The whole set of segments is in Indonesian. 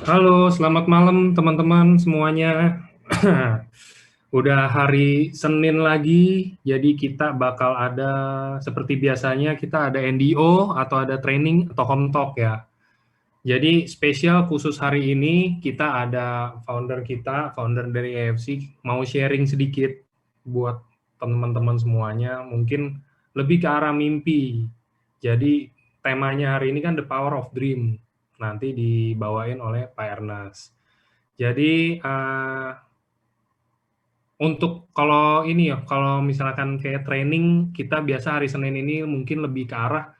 Halo, selamat malam teman-teman semuanya. Udah hari Senin lagi, jadi kita bakal ada seperti biasanya kita ada NDO atau ada training atau home talk ya. Jadi spesial khusus hari ini kita ada founder dari AFC mau sharing sedikit buat teman-teman semuanya, mungkin lebih ke arah mimpi. Jadi temanya hari ini kan The Power of Dream, nanti dibawain oleh Pak Ernest. Jadi untuk kalau ini ya, kalau misalkan kayak training kita biasa hari Senin ini mungkin lebih ke arah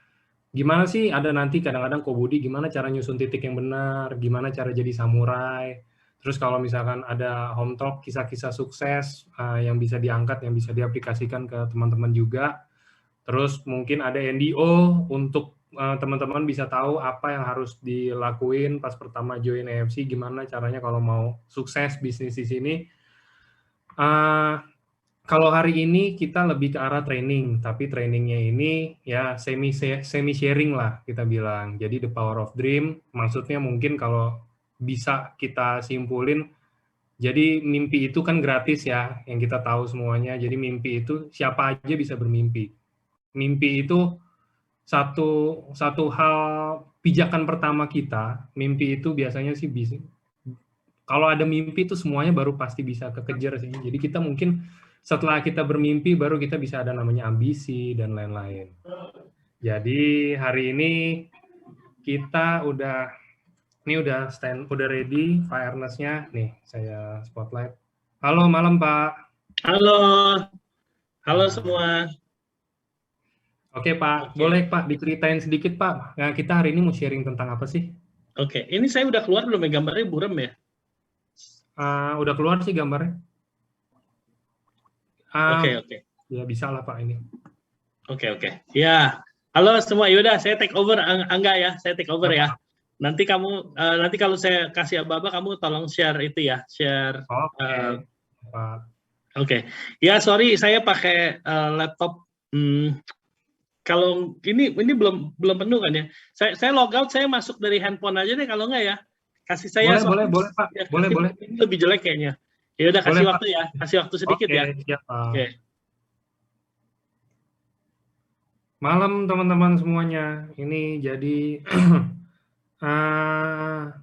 gimana sih ada nanti kadang-kadang Kobudi gimana cara nyusun titik yang benar, gimana cara jadi samurai. Terus kalau misalkan ada home talk kisah-kisah sukses yang bisa diangkat, yang bisa diaplikasikan ke teman-teman juga. Terus mungkin ada NDO untuk teman-teman bisa tahu apa yang harus dilakuin pas pertama join AFC, gimana caranya kalau mau sukses bisnis di sini. Uh, Kalau hari ini kita lebih ke arah training, tapi trainingnya ini ya semi sharing lah kita bilang. Jadi the power of dream, maksudnya mungkin kalau bisa kita simpulin, jadi mimpi itu kan gratis ya, yang kita tahu semuanya. Jadi mimpi itu siapa aja bisa bermimpi. Mimpi itu satu hal pijakan pertama kita. Mimpi itu biasanya sih bisa. Kalau ada mimpi itu semuanya baru pasti bisa kekejar sih. Jadi kita mungkin setelah kita bermimpi baru kita bisa ada namanya ambisi dan lain-lain. Jadi hari ini kita udah ready Pak Ernest-nya. Nih, saya spotlight. Halo malam Pak. Halo, halo Nah, semua. oke Pak, boleh Oke, Pak diceritain sedikit Pak. Nah, kita hari ini mau sharing tentang apa sih? oke. Ini saya udah keluar belum ya gambarnya buram ya? Udah keluar sih gambarnya. Oke, Uh, oke, ya bisa lah Pak ini. oke. Ya, halo semua. Yaudah, saya take over Angga ya. Saya take over ya. Apa? Nanti kalau saya kasih aba-aba, kamu tolong share itu ya, share. eh, Oke, Pak. oke. Ya, sorry, saya pakai laptop. Hmm, kalau ini belum penuh kan ya? Saya logout, saya masuk dari handphone aja deh. Kalau nggak ya, kasih saya Boleh, soalnya boleh Pak. ya, Boleh, boleh. ini lebih jelek kayaknya. Ya udah Boleh kasih Pak. waktu ya, kasih waktu sedikit Oke, ya. siap Pak. Oke. Malam teman-teman semuanya. Ini jadi uh,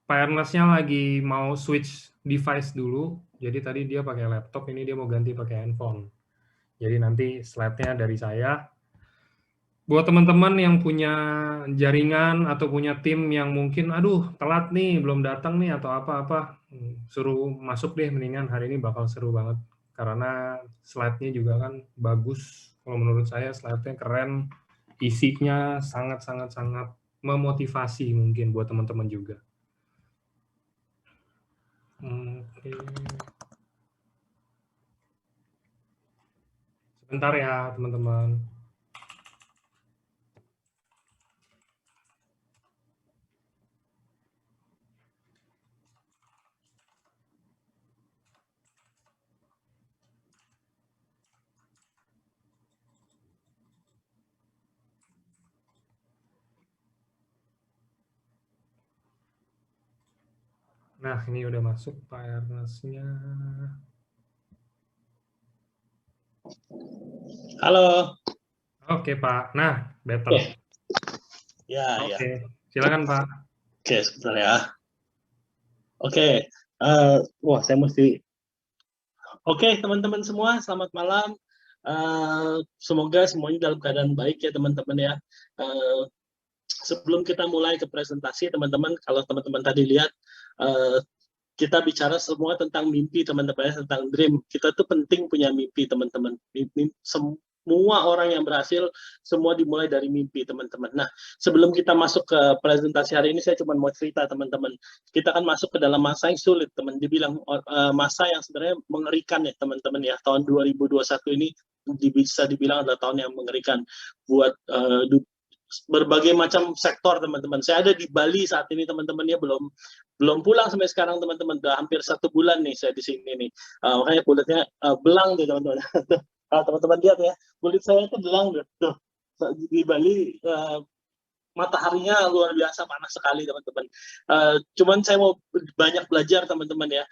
Pak Ernest-nya lagi mau switch device dulu. Jadi tadi dia pakai laptop, ini dia mau ganti pakai handphone. Jadi nanti slide-nya dari saya. Buat teman-teman yang punya jaringan atau punya tim yang mungkin, aduh telat nih, belum datang nih atau apa-apa, suruh masuk deh mendingan, hari ini bakal seru banget. Karena slide-nya juga kan bagus, kalau menurut saya slide-nya keren, isinya sangat-sangat memotivasi mungkin buat teman-teman juga. Oke. Sebentar ya teman-teman. Nah, ini udah masuk Pak Ernest-nya. Halo. Oke Pak, nah better. Oke. Ya. Oke, silakan Pak. Oke, sebentar ya. Oke. Wah, saya mesti. Oke, teman-teman semua, selamat malam. Semoga semuanya dalam keadaan baik ya, teman-teman ya. Sebelum kita mulai ke presentasi, teman-teman, kalau teman-teman tadi lihat, kita bicara semua tentang mimpi, teman-teman, tentang dream. Kita tuh penting punya mimpi, teman-teman. Semua orang yang berhasil, semua dimulai dari mimpi, teman-teman. Nah, sebelum kita masuk ke presentasi hari ini, saya cuma mau cerita, teman-teman. Kita kan masuk ke dalam masa yang sulit, teman. Dibilang masa yang sebenarnya mengerikan ya, teman-teman ya. Tahun 2021 ini bisa dibilang adalah tahun yang mengerikan buat berbagai macam sektor, teman-teman. Saya ada di Bali saat ini, teman-teman ya, belum pulang sampai sekarang, teman-teman. Udah hampir 1 bulan nih saya di sini nih. Makanya kulitnya belang tuh, teman-teman. Kalau teman-teman lihat ya, kulit saya itu belang tuh. Di Bali mataharinya luar biasa panas sekali teman-teman. Cuman saya mau banyak belajar teman-teman ya.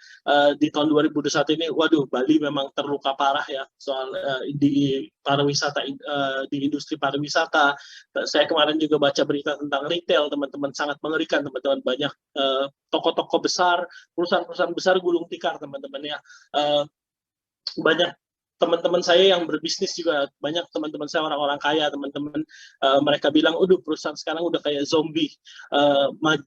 Di tahun 2021 ini, waduh, Bali memang terluka parah ya soal di pariwisata, di industri pariwisata. Saya kemarin juga baca berita tentang retail teman-teman, sangat mengerikan teman-teman. Banyak toko-toko besar, perusahaan-perusahaan besar gulung tikar teman-teman ya. Banyak teman-teman saya yang berbisnis juga, banyak teman-teman saya orang-orang kaya teman-teman, mereka bilang, udah perusahaan sekarang udah kayak zombie,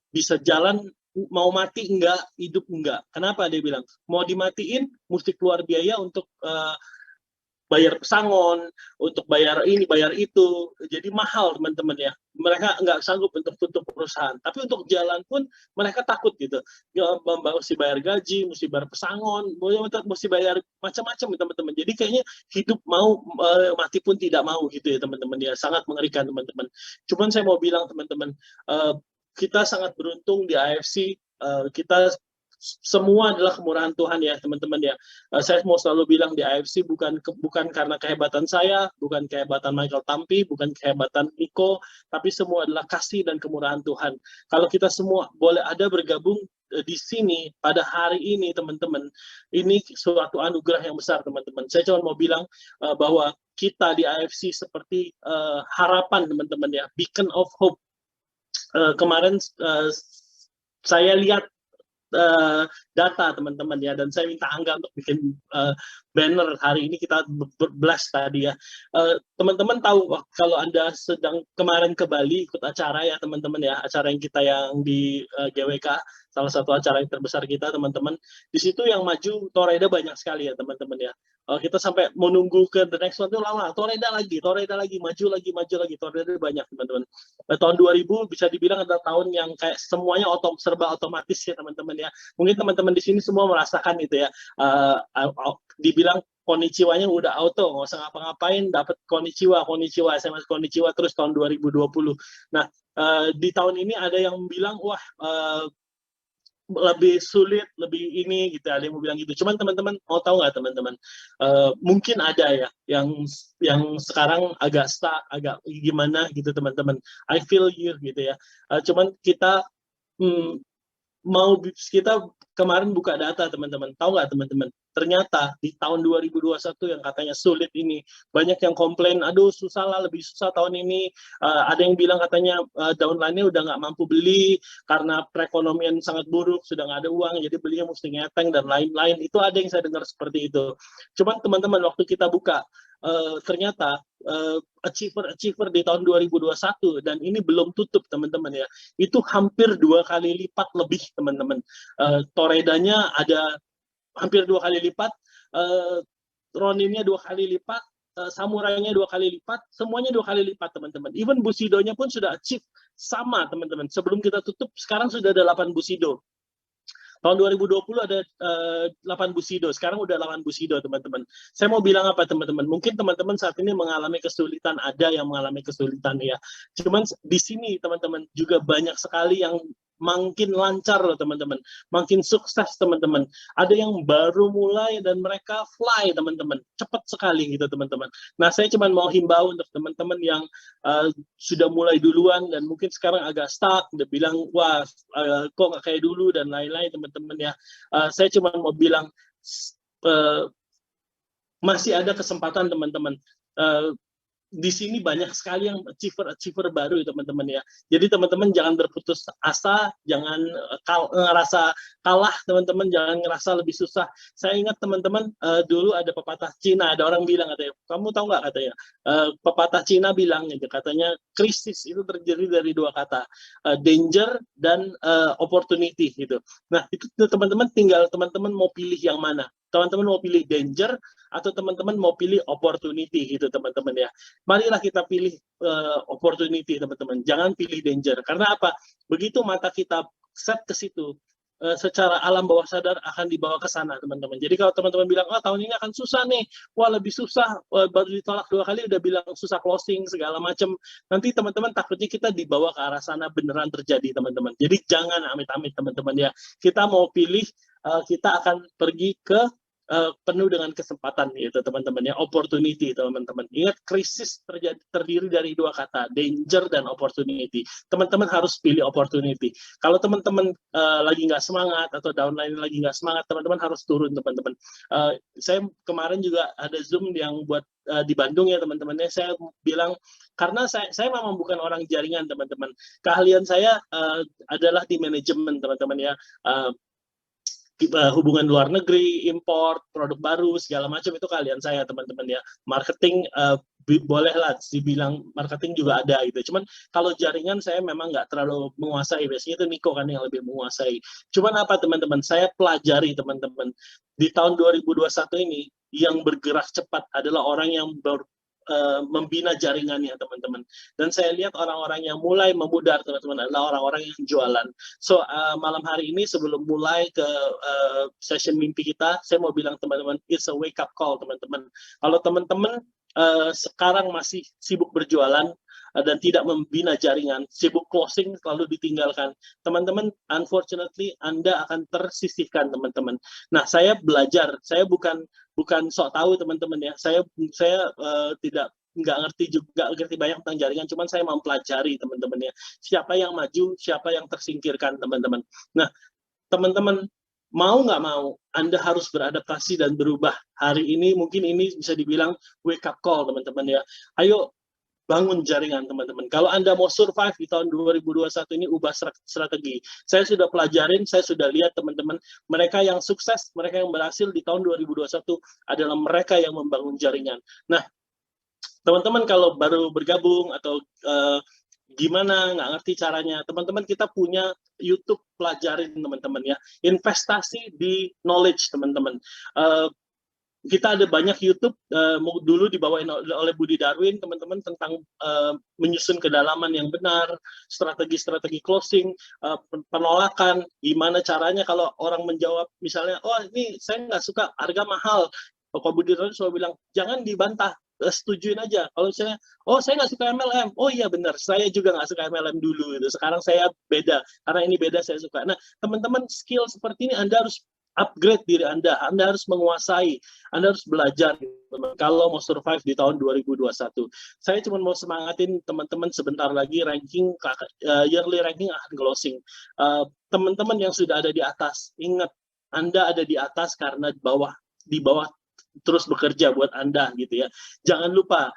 bisa jalan, mau mati enggak, hidup enggak. Kenapa? Dia bilang mau dimatiin mesti keluar biaya untuk bayar pesangon, untuk bayar ini, bayar itu, jadi mahal teman-teman ya. Mereka nggak sanggup untuk tutup perusahaan, tapi untuk jalan pun mereka takut gitu. Ya, mesti bayar gaji, mesti bayar pesangon, mesti bayar macam-macam teman-teman. Jadi kayaknya hidup mau mati pun tidak mau gitu ya teman-teman ya. Sangat mengerikan teman-teman. Cuman saya mau bilang teman-teman, kita sangat beruntung di AFC, kita semua adalah kemurahan Tuhan ya teman-teman ya. Saya mau selalu bilang di AFC bukan karena kehebatan saya, bukan kehebatan Michael Tampi, bukan kehebatan Nico, tapi semua adalah kasih dan kemurahan Tuhan. Kalau kita semua boleh ada bergabung di sini pada hari ini teman-teman, ini suatu anugerah yang besar teman-teman. Saya cuma mau bilang bahwa kita di AFC seperti harapan teman-teman ya, beacon of hope. Kemarin saya lihat data teman-teman ya, dan saya minta Angga untuk bikin banner hari ini kita blast tadi ya. Teman-teman tahu kalau Anda sedang kemarin ke Bali ikut acara ya teman-teman ya, acara yang kita yang di GWK, salah satu acara yang terbesar kita teman-teman. Di situ yang maju Toreda banyak sekali ya teman-teman ya. Kita sampai menunggu ke the next one itu lama, Toreda lagi, maju lagi, Toreda banyak teman-teman. Tahun 2000 bisa dibilang adalah tahun yang kayak semuanya serba otomatis ya teman-teman ya. Mungkin teman-teman di sini semua merasakan itu ya. Dibilang konnichiwa-nya udah auto, nggak usah ngapa-ngapain, dapat konnichiwa, SMS konnichiwa terus tahun 2020. Nah, di tahun ini ada yang bilang, wah, lebih sulit, lebih ini gitu, ada yang mau bilang gitu. Cuman teman-teman mau tahu nggak teman-teman? Mungkin ada ya yang sekarang agak stuck, agak gimana gitu teman-teman. I feel you gitu ya. Cuman kita kita kemarin buka data teman-teman, tahu nggak teman-teman? Ternyata di tahun 2021 yang katanya sulit ini, banyak yang komplain, aduh susah lah, lebih susah tahun ini. Ada yang bilang katanya downline-nya udah nggak mampu beli karena perekonomian sangat buruk, sudah nggak ada uang, jadi belinya mesti ngeteng dan lain-lain. Itu ada yang saya dengar seperti itu. Cuman teman-teman waktu kita buka, ternyata achiever di tahun 2021 dan ini belum tutup teman-teman ya, itu hampir 2 kali lipat lebih teman-teman. Toredanya ada hampir 2 kali lipat, Roninnya 2 kali lipat, Samurainya 2 kali lipat, semuanya 2 kali lipat teman-teman. Even Bushido-nya pun sudah achieve sama teman-teman. Sebelum kita tutup sekarang sudah ada 8 Bushido. Tahun 2020 ada 8 Bushido, sekarang udah 8 Bushido teman-teman. Saya mau bilang apa teman-teman? Mungkin teman-teman saat ini mengalami kesulitan, ada yang mengalami kesulitan ya. Cuman di sini teman-teman juga banyak sekali yang makin lancar loh teman-teman, makin sukses teman-teman. Ada yang baru mulai dan mereka fly teman-teman, cepat sekali gitu teman-teman. Nah saya cuma mau himbau untuk teman-teman yang sudah mulai duluan dan mungkin sekarang agak stuck, udah bilang wah kok nggak kayak dulu dan lain-lain teman-teman ya. Saya cuma mau bilang masih ada kesempatan teman-teman. Di sini banyak sekali yang achiever baru ya teman-teman ya. Jadi teman-teman jangan berputus asa, jangan ngerasa kalah teman-teman, jangan ngerasa lebih susah. Saya ingat teman-teman dulu ada pepatah Cina, ada orang bilang katanya, kamu tahu nggak katanya, pepatah Cina bilang gitu, katanya krisis itu terjadi dari 2 kata, danger dan opportunity gitu. Nah itu teman-teman tinggal teman-teman mau pilih yang mana. Teman-teman mau pilih danger atau teman-teman mau pilih opportunity gitu teman-teman ya. Marilah kita pilih opportunity teman-teman, jangan pilih danger. Karena apa? Begitu mata kita set ke situ, secara alam bawah sadar akan dibawa ke sana teman-teman. Jadi kalau teman-teman bilang, oh tahun ini akan susah nih, wah lebih susah, baru ditolak 2 kali udah bilang susah closing segala macam, nanti teman-teman takutnya kita dibawa ke arah sana beneran terjadi teman-teman. Jadi jangan amit-amit teman-teman ya. Kita mau pilih, kita akan pergi ke penuh dengan kesempatan gitu teman-teman ya, opportunity teman-teman. Ingat krisis terdiri dari dua kata, danger dan opportunity. Teman-teman harus pilih opportunity. Kalau teman-teman lagi nggak semangat atau downline lagi nggak semangat, teman-teman harus turun teman-teman. Saya kemarin juga ada Zoom yang buat di Bandung ya teman-temannya, saya bilang karena saya memang bukan orang jaringan teman-teman. Keahlian saya adalah di manajemen teman-teman ya. Hubungan luar negeri, import, produk baru, segala macam itu kalian saya teman-teman ya. Marketing bolehlah dibilang marketing juga ada gitu. Cuman kalau jaringan saya memang nggak terlalu menguasai. Biasanya itu Niko kan yang lebih menguasai. Cuman apa teman-teman? Saya pelajari teman-teman di tahun 2021 ini yang bergerak cepat adalah orang yang membina jaringannya teman-teman. Dan saya lihat orang-orang yang mulai memudar teman-teman adalah orang-orang yang jualan. So malam hari ini sebelum mulai ke session mimpi kita, saya mau bilang teman-teman, it's a wake up call teman-teman. Kalau teman-teman sekarang masih sibuk berjualan dan tidak membina jaringan, sibuk closing selalu ditinggalkan, teman-teman, unfortunately Anda akan tersisihkan teman-teman. Nah, saya belajar, saya bukan sok tahu teman-teman ya, saya nggak ngerti banyak tentang jaringan, cuman saya mempelajari teman-teman ya, siapa yang maju, siapa yang tersingkirkan teman-teman. Nah, teman-teman mau nggak mau, Anda harus beradaptasi dan berubah. Hari ini mungkin ini bisa dibilang wake up call teman-teman ya. Ayo bangun jaringan teman-teman. Kalau Anda mau survive di tahun 2021 ini, ubah strategi. Saya sudah pelajarin, saya sudah lihat teman-teman, mereka yang sukses, mereka yang berhasil di tahun 2021 adalah mereka yang membangun jaringan. Nah, teman-teman kalau baru bergabung atau gimana, nggak ngerti caranya, teman-teman kita punya YouTube, pelajarin teman-teman ya. Investasi di knowledge teman-teman. Kita ada banyak YouTube dulu dibawain oleh Budi Darwin teman-teman tentang menyusun kedalaman yang benar, strategi-strategi closing, penolakan, gimana caranya kalau orang menjawab misalnya, oh ini saya nggak suka harga mahal, Pak Budi Darwin selalu bilang jangan dibantah, setujuin aja. Kalau misalnya, oh saya nggak suka MLM, oh iya benar, saya juga nggak suka MLM dulu, gitu. Sekarang saya beda, karena ini beda saya suka. Nah teman-teman, skill seperti ini Anda harus upgrade diri Anda harus menguasai, Anda harus belajar kalau mau survive di tahun 2021. Saya cuma mau semangatin teman-teman sebentar lagi ranking yearly ranking akan closing. Teman-teman yang sudah ada di atas, ingat Anda ada di atas karena di bawah terus bekerja buat Anda gitu ya. Jangan lupa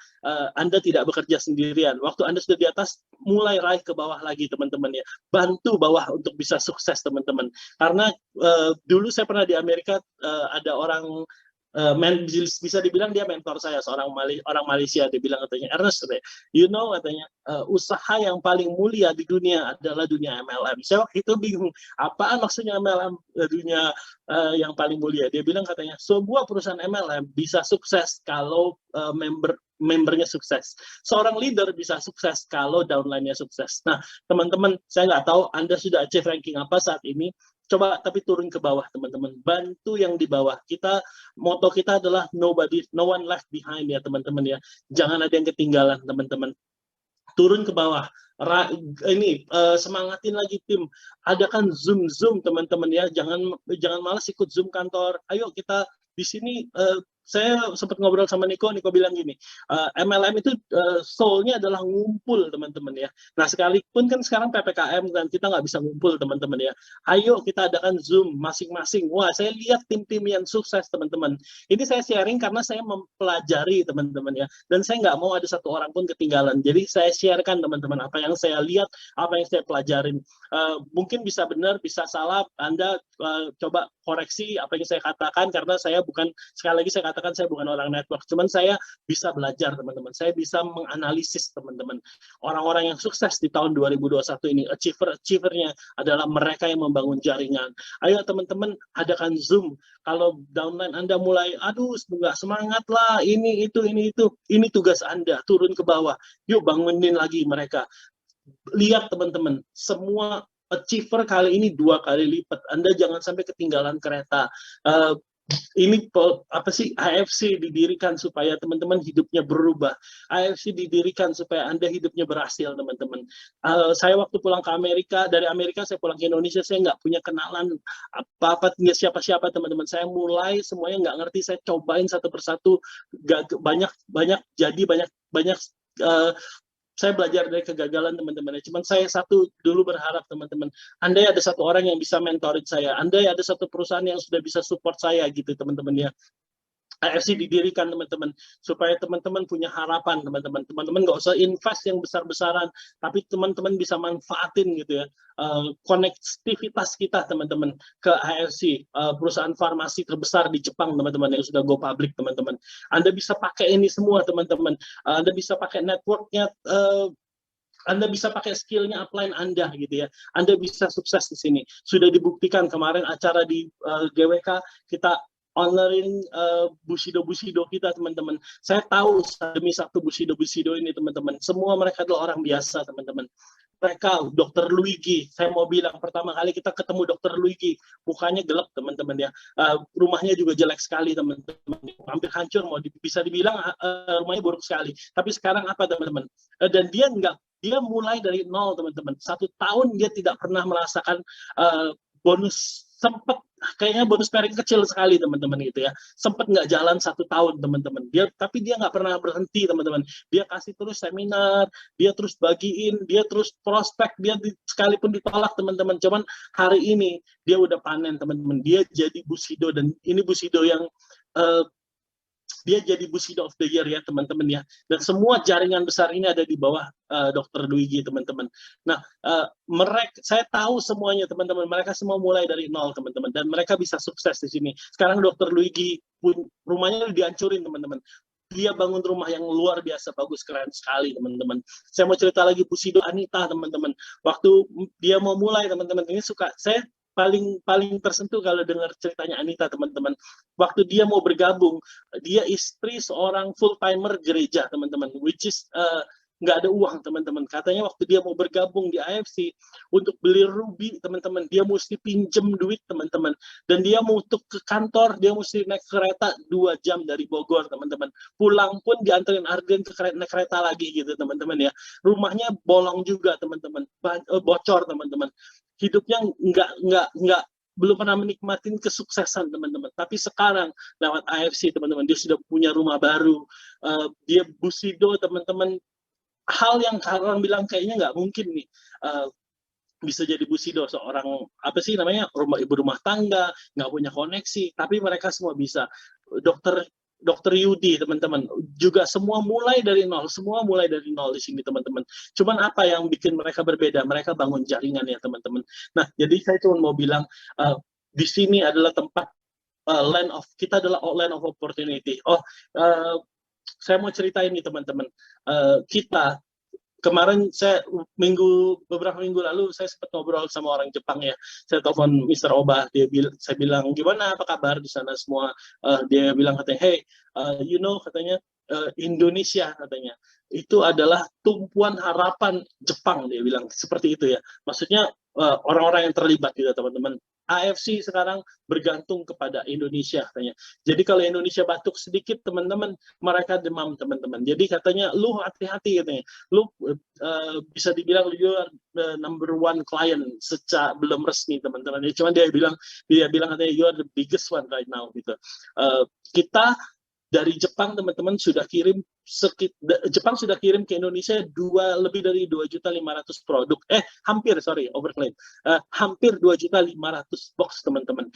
Anda tidak bekerja sendirian. Waktu Anda sudah di atas, mulai raih ke bawah lagi teman-teman ya. Bantu bawah untuk bisa sukses teman-teman. Karena dulu saya pernah di Amerika, ada orang bisa dibilang dia mentor saya, seorang orang Malaysia. Dia bilang katanya, Ernest, you know katanya, usaha yang paling mulia di dunia adalah dunia MLM. Saya waktu itu bingung, apaan maksudnya MLM dunia yang paling mulia? Dia bilang katanya, sebuah perusahaan MLM bisa sukses kalau membernya sukses. Seorang leader bisa sukses kalau downline-nya sukses. Nah, teman-teman, saya nggak tahu Anda sudah achieve ranking apa saat ini. Coba tapi turun ke bawah teman-teman, bantu yang di bawah. Moto kita adalah no one left behind ya teman-teman ya. Jangan ada yang ketinggalan teman-teman. Turun ke bawah. Semangatin lagi tim. Adakan Zoom teman-teman ya. Jangan malas ikut Zoom kantor. Ayo kita di sini. Saya sempat ngobrol sama Niko bilang gini, MLM itu soul-nya adalah ngumpul teman-teman ya. Nah sekalipun kan sekarang PPKM dan kita nggak bisa ngumpul teman-teman ya. Ayo kita adakan Zoom masing-masing. Wah saya lihat tim-tim yang sukses teman-teman. Ini saya sharing karena saya mempelajari teman-teman ya. Dan saya nggak mau ada satu orang pun ketinggalan. Jadi saya sharekan teman-teman apa yang saya lihat, apa yang saya pelajarin. Mungkin bisa benar, bisa salah. Anda coba koreksi apa yang saya katakan karena saya bukan, sekali lagi saya katakan saya bukan orang network, cuman saya bisa belajar teman-teman, saya bisa menganalisis teman-teman. Orang-orang yang sukses di tahun 2021 ini, achiever-achievernya adalah mereka yang membangun jaringan. Ayo teman-teman, adakan Zoom. Kalau downline Anda mulai, aduh nggak semangat lah, ini tugas Anda, turun ke bawah. Yuk bangunin lagi mereka. Lihat teman-teman, semua achiever kali ini 2 kali lipat. Anda jangan sampai ketinggalan kereta. ini apa sih, AFC didirikan supaya teman-teman hidupnya berubah. AFC didirikan supaya Anda hidupnya berhasil, teman-teman. Saya waktu pulang ke Amerika, dari Amerika saya pulang ke Indonesia, saya nggak punya kenalan apa-apa, nggak siapa-siapa, teman-teman. Saya mulai semuanya nggak ngerti, saya cobain satu persatu, banyak jadi banyak saya belajar dari kegagalan, teman-teman. Cuman saya satu dulu berharap, teman-teman, andai ada satu orang yang bisa mentorin saya, andai ada satu perusahaan yang sudah bisa support saya gitu, teman-teman ya. AFC didirikan, teman-teman, supaya teman-teman punya harapan, teman-teman. Teman-teman nggak usah invest yang besar-besaran, tapi teman-teman bisa manfaatin gitu ya, konektivitas kita, teman-teman, ke AFC, perusahaan farmasi terbesar di Jepang, teman-teman, yang sudah go public, teman-teman. Anda bisa pakai ini semua, teman-teman. Anda bisa pakai networknya, Anda bisa pakai skillnya upline Anda gitu ya. Anda bisa sukses di sini. Sudah dibuktikan kemarin acara di GWK, kita honoring Bushido kita, teman-teman. Saya tahu demi satu Bushido ini, teman-teman. Semua mereka adalah orang biasa, teman-teman. Mereka, Dr. Luigi, saya mau bilang pertama kali kita ketemu Dr. Luigi, mukanya gelap, teman-teman ya. Rumahnya juga jelek sekali, teman-teman. Hampir hancur, bisa dibilang rumahnya buruk sekali. Tapi sekarang apa, teman-teman? Dan dia mulai dari nol, teman-teman. 1 tahun dia tidak pernah merasakan bonus, sempat kayaknya bonus pairing kecil sekali, teman-teman gitu ya, sempat nggak jalan 1 tahun, teman-teman. Tapi dia nggak pernah berhenti, teman-teman. Dia kasih terus seminar, dia terus bagiin, dia terus prospek, dia sekalipun ditolak, teman-teman. Cuman hari ini dia udah panen, teman-teman. Dia jadi Bushido, dan ini Bushido yang dia jadi Bushido of the Year ya, teman-teman ya. Dan semua jaringan besar ini ada di bawah Dr. Luigi, teman-teman. Nah, saya tahu semuanya, teman-teman. Mereka semua mulai dari nol, teman-teman. Dan mereka bisa sukses di sini. Sekarang Dr. Luigi pun rumahnya dihancurin, teman-teman. Dia bangun rumah yang luar biasa bagus, keren sekali, teman-teman. Saya mau cerita lagi Bushido Anita, teman-teman. Waktu dia mau mulai, teman-teman, ini saya paling tersentuh kalau dengar ceritanya Anita, teman-teman. Waktu dia mau bergabung, dia istri seorang full timer gereja, teman-teman, which is nggak ada uang, teman-teman. Katanya waktu dia mau bergabung di AFC untuk beli ruby, teman-teman, dia mesti pinjem duit, teman-teman. Dan dia mau untuk ke kantor, dia mesti naik kereta 2 jam dari Bogor, teman-teman. Pulang pun dianterin Arden ke naik kereta lagi gitu, teman-teman ya. Rumahnya bolong juga, teman-teman, bocor, teman-teman. Hidupnya nggak belum pernah menikmatin kesuksesan, teman-teman. Tapi sekarang lewat AFC, teman-teman, dia sudah punya rumah baru. Dia Bushido, teman-teman. Hal yang orang bilang kayaknya nggak mungkin nih. Bisa jadi Bushido, seorang apa sih namanya, ibu rumah tangga, nggak punya koneksi, tapi mereka semua bisa. Dokter Yudi, teman-teman, juga semua mulai dari nol di sini, teman-teman. Cuman apa yang bikin mereka berbeda? Mereka bangun jaringan ya, teman-teman. Nah, jadi saya cuma mau bilang, di sini adalah tempat kita adalah land of opportunity. Saya mau ceritain nih, teman-teman. Kita kemarin beberapa minggu lalu saya sempat ngobrol sama orang Jepang ya. Saya telepon Mr. Oba, saya bilang, gimana, apa kabar di sana semua? Dia bilang katanya, hey, katanya, Indonesia, katanya, itu adalah tumpuan harapan Jepang, dia bilang seperti itu ya. Maksudnya orang-orang yang terlibat gitu, teman-teman. AFC sekarang bergantung kepada Indonesia, katanya. Jadi kalau Indonesia batuk sedikit, teman-teman, mereka demam, teman-teman. Jadi katanya, lu hati-hati, katanya. Lu bisa dibilang lu number one client secara belum resmi, teman-teman. Cuma dia bilang katanya, you are the biggest one right now, gitu. Kita dari Jepang, teman-teman, Jepang sudah kirim ke Indonesia lebih dari 2.500.000 produk. Overclaim. Hampir 2.500.000 box, teman-teman,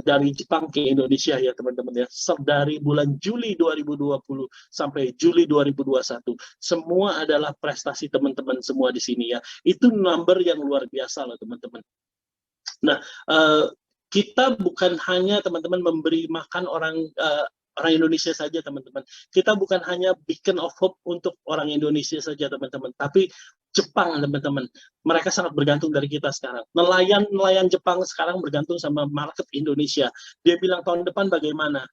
dari Jepang ke Indonesia ya, teman-teman ya. Dari bulan Juli 2020 sampai Juli 2021. Semua adalah prestasi teman-teman semua di sini ya. Itu number yang luar biasa loh, teman-teman. Nah, kita bukan hanya, teman-teman, memberi makan orang Indonesia saja, teman-teman. Kita bukan hanya beacon of hope untuk orang Indonesia saja, teman-teman. Tapi Jepang, teman-teman, mereka sangat bergantung dari kita sekarang. Nelayan Jepang sekarang bergantung sama market Indonesia. Dia bilang tahun depan bagaimana?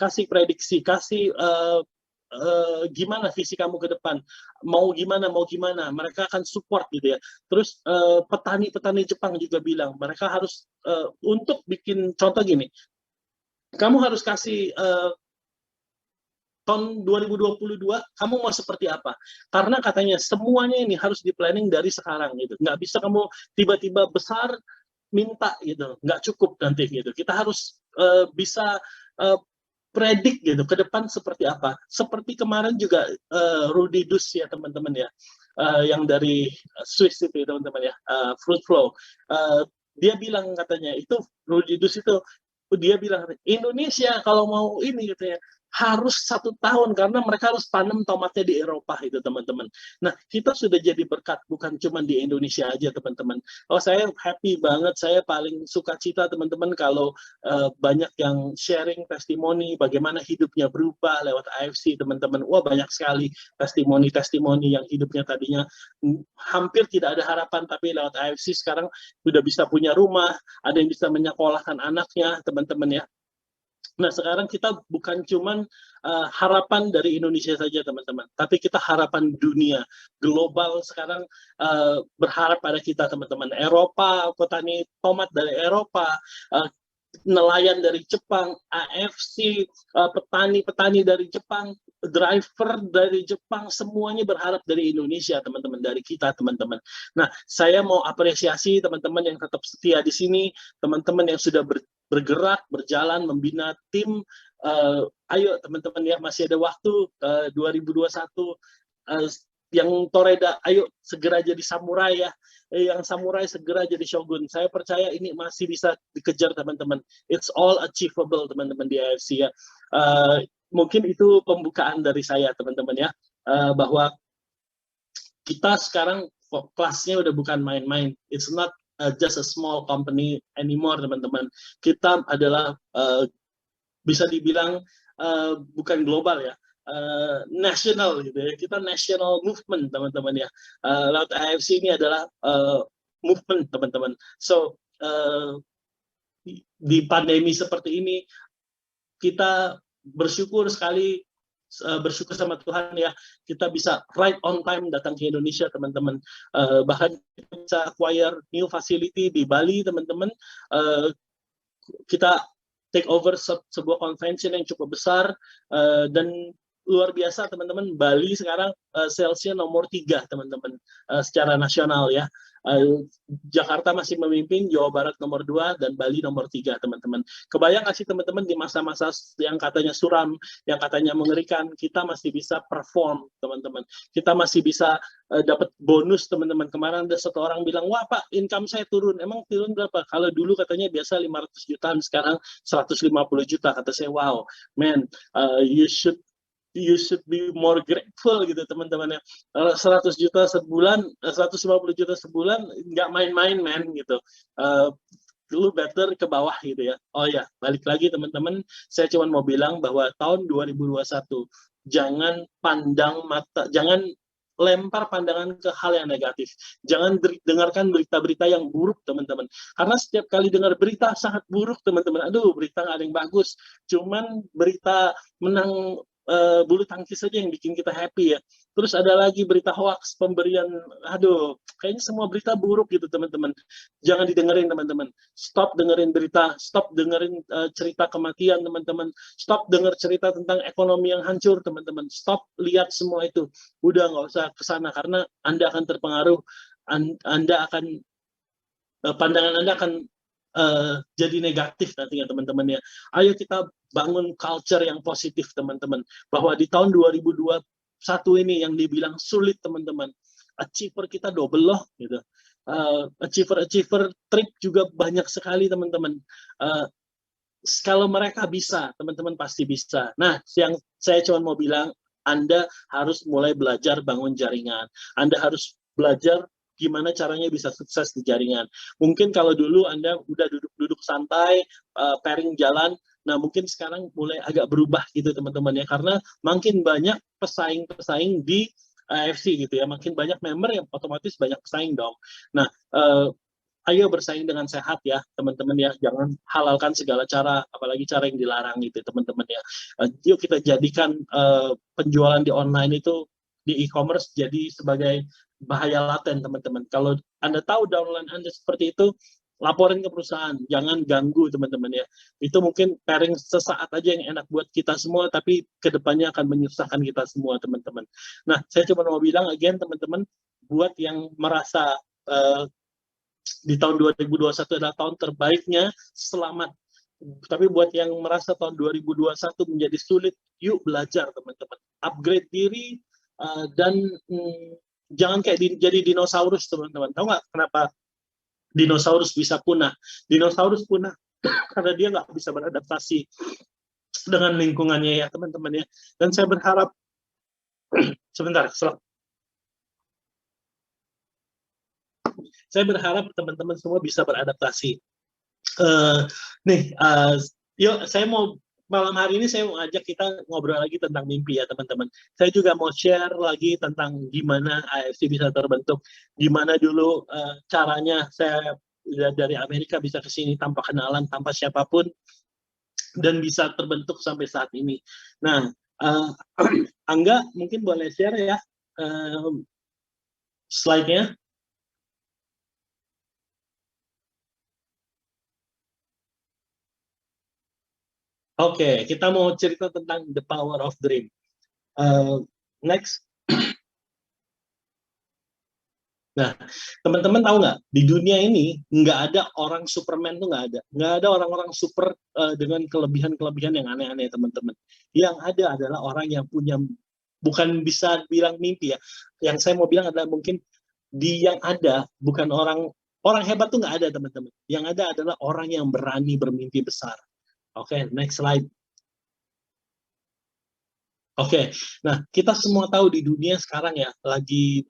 Kasih prediksi, gimana visi kamu ke depan, mau gimana, mereka akan support gitu ya. Terus petani Jepang juga bilang mereka harus untuk bikin contoh gini, kamu harus kasih tahun 2022 kamu mau seperti apa? Karena katanya semuanya ini harus di planning dari sekarang gitu. Nggak bisa kamu tiba-tiba besar minta gitu, nggak cukup nanti gitu. Kita harus bisa predik gitu ke depan seperti apa. Seperti kemarin juga Rudy Dus ya teman-teman ya, yang dari Swiss itu teman-teman ya, Fruit Flow. Dia bilang katanya itu Rudy Dus itu dia bilang Indonesia kalau mau ini gitu ya harus 1 tahun karena mereka harus tanam tomatnya di Eropa itu teman-teman. Nah kita sudah jadi berkat bukan cuma di Indonesia aja teman-teman. Oh saya happy banget, saya paling suka cita teman-teman kalau banyak yang sharing testimoni bagaimana hidupnya berubah lewat AFC teman-teman. Wah banyak sekali testimoni-testimoni yang hidupnya tadinya hampir tidak ada harapan tapi lewat AFC sekarang sudah bisa punya rumah, ada yang bisa menyekolahkan anaknya teman-teman ya. Nah, sekarang kita bukan cuman harapan dari Indonesia saja, teman-teman, tapi kita harapan dunia, global sekarang berharap pada kita, teman-teman. Eropa, petani tomat dari Eropa, nelayan dari Jepang, AFC, petani-petani dari Jepang, driver dari Jepang, semuanya berharap dari Indonesia, teman-teman, dari kita, teman-teman. Nah, saya mau apresiasi teman-teman yang tetap setia di sini, teman-teman yang sudah bergerak, berjalan, membina tim. Ayo teman-teman ya, masih ada waktu 2021. Yang Toreda, ayo segera jadi samurai ya. Yang samurai segera jadi shogun. Saya percaya ini masih bisa dikejar teman-teman. It's all achievable teman-teman di AFC ya. Mungkin itu pembukaan dari saya teman-teman ya. Bahwa kita sekarang kelasnya udah bukan main-main. It's not just a small company anymore teman-teman. Kita adalah bisa dibilang bukan global ya, national gitu ya. Kita national movement teman-teman ya. Laut AFC ini adalah movement teman-teman. So di pandemi seperti ini kita bersyukur sekali, bersyukur sama Tuhan ya, kita bisa right on time datang ke Indonesia teman-teman. Bahkan kita bisa acquire new facility di Bali teman-teman. Kita take over sebuah convention yang cukup besar, dan luar biasa teman-teman. Bali sekarang salesnya nomor 3 teman-teman secara nasional ya. Jakarta masih memimpin, Jawa Barat nomor 2 dan Bali nomor 3 teman-teman. Kebayang nggak sih teman-teman di masa-masa yang katanya suram, yang katanya mengerikan, kita masih bisa perform teman-teman. Kita masih bisa dapat bonus teman-teman. Kemarin ada satu orang bilang, wah Pak income saya turun. Emang turun berapa? Kalau dulu katanya biasa 500 jutaan, sekarang 150 juta. Kata saya, wow man, you should be more grateful gitu teman-teman ya. 100 juta sebulan, 150 juta sebulan nggak main-main man gitu. Lu better ke bawah gitu ya. Oh ya, balik lagi teman-teman, saya cuma mau bilang bahwa tahun 2021 jangan pandang mata, jangan lempar pandangan ke hal yang negatif. Jangan dengarkan berita-berita yang buruk, teman-teman. Karena setiap kali dengar berita sangat buruk, teman-teman. Aduh, berita nggak ada yang bagus. Cuman berita menang bulu tangkis saja yang bikin kita happy ya. Terus ada lagi berita hoax, pemberian, aduh, kayaknya semua berita buruk gitu teman-teman. Jangan didengerin teman-teman. Stop dengerin berita, stop dengerin cerita kematian teman-teman. Stop denger cerita tentang ekonomi yang hancur teman-teman. Stop lihat semua itu. Udah nggak usah kesana karena Anda akan terpengaruh. Anda akan pandangan Anda akan jadi negatif nantinya teman-teman ya. Ayo kita bangun culture yang positif teman-teman. Bahwa di tahun 2021 ini yang dibilang sulit teman-teman. Achiever kita double loh gitu. Achiever trip juga banyak sekali teman-teman. Kalau mereka bisa, teman-teman pasti bisa. Nah, yang saya cuma mau bilang, Anda harus mulai belajar bangun jaringan. Anda harus belajar gimana caranya bisa sukses di jaringan. Mungkin kalau dulu Anda udah duduk-duduk santai, pairing jalan, nah mungkin sekarang mulai agak berubah gitu teman-teman ya, karena makin banyak pesaing-pesaing di AFC gitu ya, makin banyak member yang otomatis banyak pesaing dong. Nah, ayo bersaing dengan sehat ya teman-teman ya, jangan halalkan segala cara, apalagi cara yang dilarang gitu teman-teman ya. Yuk kita jadikan penjualan di online itu, di e-commerce jadi sebagai bahaya laten teman-teman. Kalau Anda tahu downline Anda seperti itu, laporin ke perusahaan, jangan ganggu teman-teman ya. Itu mungkin pairing sesaat aja yang enak buat kita semua, tapi kedepannya akan menyusahkan kita semua teman-teman. Nah, saya cuma mau bilang again teman-teman, buat yang merasa di tahun 2021 adalah tahun terbaiknya, selamat. Tapi buat yang merasa tahun 2021 menjadi sulit, yuk belajar teman-teman, upgrade diri, dan jangan kayak jadi dinosaurus teman-teman. Tahu nggak kenapa dinosaurus bisa punah? Dinosaurus punah karena dia nggak bisa beradaptasi dengan lingkungannya ya teman-teman ya. Dan saya berharap sebentar, saya berharap teman-teman semua bisa beradaptasi. Yuk saya mau malam hari ini saya mau ajak kita ngobrol lagi tentang mimpi ya teman-teman. Saya juga mau share lagi tentang gimana AFC bisa terbentuk, gimana dulu caranya saya dari Amerika bisa ke sini tanpa kenalan, tanpa siapapun, dan bisa terbentuk sampai saat ini. Nah, Angga mungkin boleh share ya slide-nya. Oke, kita mau cerita tentang the power of dream. Next. Nah, teman-teman tahu nggak, di dunia ini nggak ada orang Superman tuh nggak ada orang-orang super dengan kelebihan-kelebihan yang aneh-aneh teman-teman. Yang ada adalah orang yang punya, bukan bisa bilang mimpi ya. Yang saya mau bilang adalah mungkin yang ada bukan orang hebat tuh nggak ada teman-teman. Yang ada adalah orang yang berani bermimpi besar. Oke, next slide. Oke, nah kita semua tahu di dunia sekarang ya lagi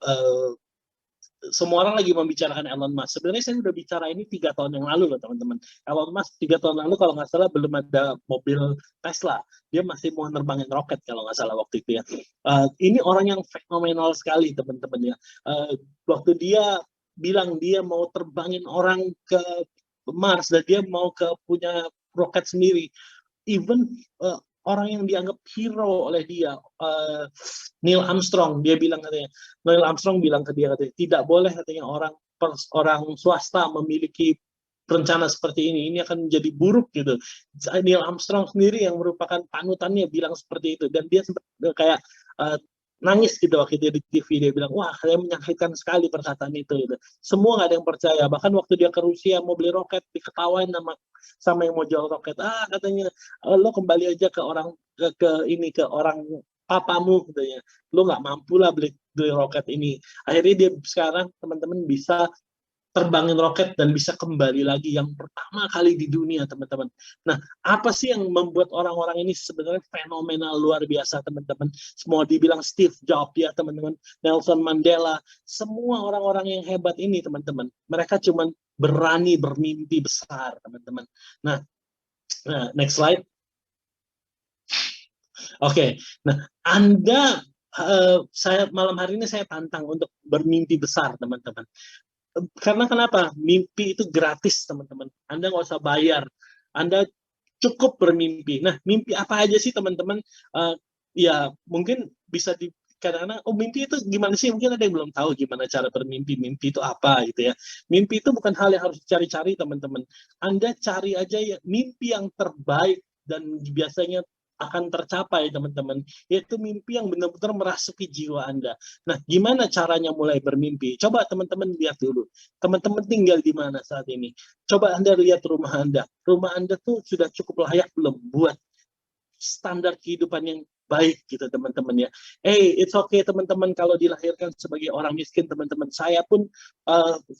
semua orang lagi membicarakan Elon Musk. Sebenarnya saya udah bicara ini 3 tahun yang lalu loh teman-teman. Elon Musk 3 tahun lalu kalau nggak salah belum ada mobil Tesla. Dia masih mau nerbangin roket kalau nggak salah waktu itu ya. Ini orang yang fenomenal sekali teman-teman ya. Waktu dia bilang dia mau terbangin orang ke Mars dan dia mau punya roket sendiri. Even orang yang dianggap hero oleh dia, Neil Armstrong, dia bilang katanya, Neil Armstrong bilang ke dia katanya, tidak boleh katanya orang swasta memiliki rencana seperti ini akan menjadi buruk gitu. Neil Armstrong sendiri yang merupakan panutannya bilang seperti itu, dan dia sempat kayak nangis gitu waktu dia di TV, dia bilang, wah saya menyakitkan sekali perkataan itu gitu. Semua nggak ada yang percaya, bahkan waktu dia ke Rusia mau beli roket diketawain sama yang mau jual roket, katanya lo kembali aja ke orang ke orang papamu katanya, lo nggak mampu lah beli roket ini. Akhirnya dia sekarang teman-teman bisa terbangin roket dan bisa kembali lagi yang pertama kali di dunia teman-teman. Nah, apa sih yang membuat orang-orang ini sebenarnya fenomenal luar biasa teman-teman? Semua dibilang Steve Jobs ya teman-teman, Nelson Mandela, semua orang-orang yang hebat ini teman-teman, mereka cuma berani bermimpi besar teman-teman. Nah, next slide. Oke, nah Anda saya malam hari ini saya tantang untuk bermimpi besar teman-teman. Karena kenapa? Mimpi itu gratis teman-teman. Anda nggak usah bayar. Anda cukup bermimpi. Nah, mimpi apa aja sih teman-teman? Ya mungkin bisa kadang-kadang, oh mimpi itu gimana sih? Mungkin ada yang belum tahu gimana cara bermimpi. Mimpi itu apa gitu ya. Mimpi itu bukan hal yang harus dicari-cari teman-teman. Anda cari aja ya mimpi yang terbaik dan biasanya akan tercapai teman-teman, yaitu mimpi yang benar-benar merasuki jiwa Anda. Nah, gimana caranya mulai bermimpi? Coba teman-teman lihat dulu. Teman-teman tinggal di mana saat ini? Coba Anda lihat rumah Anda. Rumah Anda tuh sudah cukup layak belum buat standar kehidupan yang baik gitu teman-teman ya. It's okay teman-teman kalau dilahirkan sebagai orang miskin teman-teman. Saya pun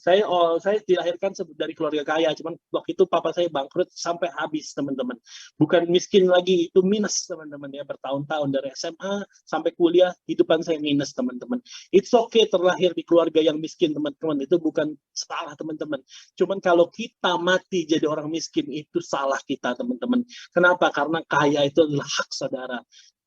saya dilahirkan dari keluarga kaya, cuman waktu itu papa saya bangkrut sampai habis teman-teman. Bukan miskin lagi, itu minus teman-teman ya, bertahun-tahun dari SMA sampai kuliah hidupan saya minus teman-teman. It's okay terlahir di keluarga yang miskin teman-teman, itu bukan salah teman-teman. Cuman kalau kita mati jadi orang miskin itu salah kita teman-teman. Kenapa? Karena kaya itu adalah hak saudara.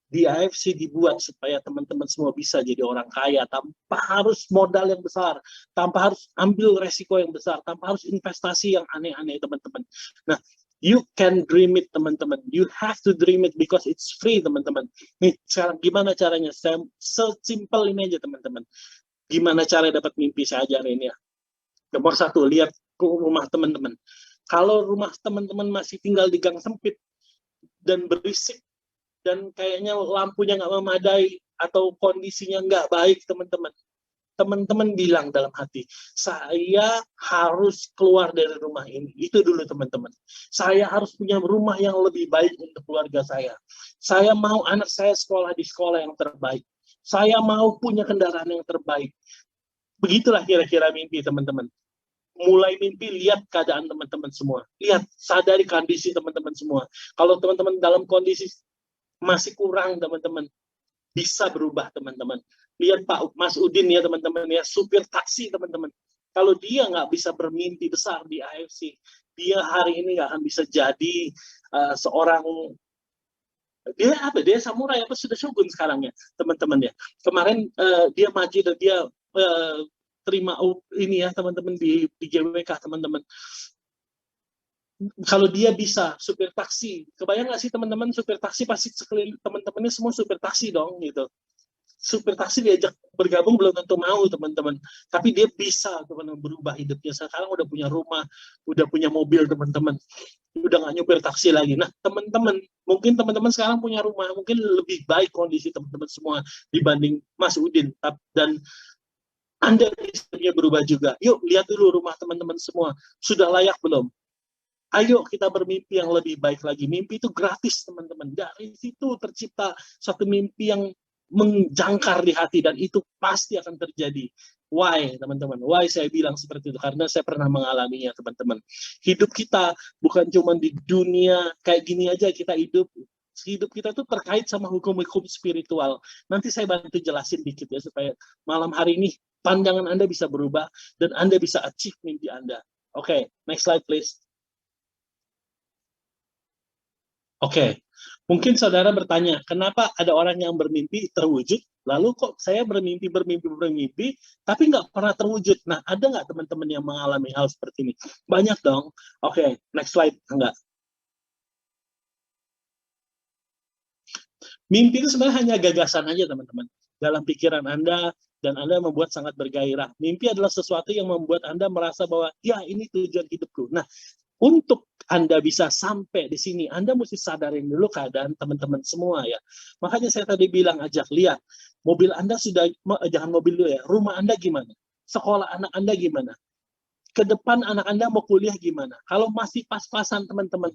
Di AFC dibuat supaya teman-teman semua bisa jadi orang kaya tanpa harus modal yang besar, tanpa harus ambil resiko yang besar, tanpa harus investasi yang aneh-aneh teman-teman. Nah, you can dream it teman-teman. You have to dream it because it's free teman-teman. Nih, sekarang gimana caranya? Sesimpel ini aja teman-teman. Gimana cara dapat mimpi saya ajarin ya. Nomor 1, lihat rumah teman-teman. Kalau rumah teman-teman masih tinggal di gang sempit dan berisik dan kayaknya lampunya nggak memadai atau kondisinya nggak baik, teman-teman bilang dalam hati, saya harus keluar dari rumah ini. Itu dulu teman-teman. Saya harus punya rumah yang lebih baik untuk keluarga saya. Saya mau anak saya sekolah di sekolah yang terbaik. Saya mau punya kendaraan yang terbaik. Begitulah kira-kira mimpi teman-teman. Mulai mimpi, lihat keadaan teman-teman semua. Lihat, sadari kondisi teman-teman semua. Kalau teman-teman dalam kondisi masih kurang, teman-teman, bisa berubah, teman-teman. Lihat Pak Mas Udin ya, teman-teman, ya, supir taksi, teman-teman. Kalau dia nggak bisa bermimpi besar di AFC, dia hari ini nggak akan bisa jadi seorang, dia samurai apa sudah shogun sekarang ya, teman-teman ya. Kemarin dia maju dan dia terima ini ya, teman-teman, di GWK, teman-teman. Kalau dia bisa supir taksi, kebayang nggak sih teman-teman, supir taksi pasti sekeliling teman-temannya semua supir taksi dong gitu. Supir taksi diajak bergabung belum tentu mau, teman-teman, tapi dia bisa teman-teman berubah hidupnya. Sekarang udah punya rumah, udah punya mobil, teman-teman, udah nggak nyupir taksi lagi. Nah teman-teman, mungkin teman-teman sekarang punya rumah, mungkin lebih baik kondisi teman-teman semua dibanding Mas Udin, dan Anda bisa berubah juga. Yuk lihat dulu rumah teman-teman semua, sudah layak belum? Ayo kita bermimpi yang lebih baik lagi. Mimpi itu gratis, teman-teman. Dari situ tercipta satu mimpi yang menjangkar di hati, dan itu pasti akan terjadi. Why, teman-teman? Why saya bilang seperti itu? Karena saya pernah mengalaminya, teman-teman. Hidup kita bukan cuma di dunia kayak gini aja kita hidup. Hidup kita tuh terkait sama hukum-hukum spiritual. Nanti saya bantu jelasin dikit ya, supaya malam hari ini pandangan Anda bisa berubah dan Anda bisa achieve mimpi Anda. Oke, next slide please. Oke, mungkin saudara bertanya, kenapa ada orang yang bermimpi terwujud, lalu kok saya bermimpi, tapi nggak pernah terwujud? Nah, ada nggak teman-teman yang mengalami hal seperti ini? Banyak dong. Oke, next slide. Enggak. Mimpi itu sebenarnya hanya gagasan aja, teman-teman. Dalam pikiran Anda, dan Anda membuat sangat bergairah. Mimpi adalah sesuatu yang membuat Anda merasa bahwa, ya ini tujuan hidupku. Nah, untuk Anda bisa sampai di sini, Anda mesti sadarin dulu keadaan teman-teman semua ya. Makanya saya tadi bilang, ajak lihat, mobil Anda sudah, jangan mobil dulu ya, rumah Anda gimana? Sekolah anak Anda gimana? Ke depan anak Anda mau kuliah gimana? Kalau masih pas-pasan teman-teman,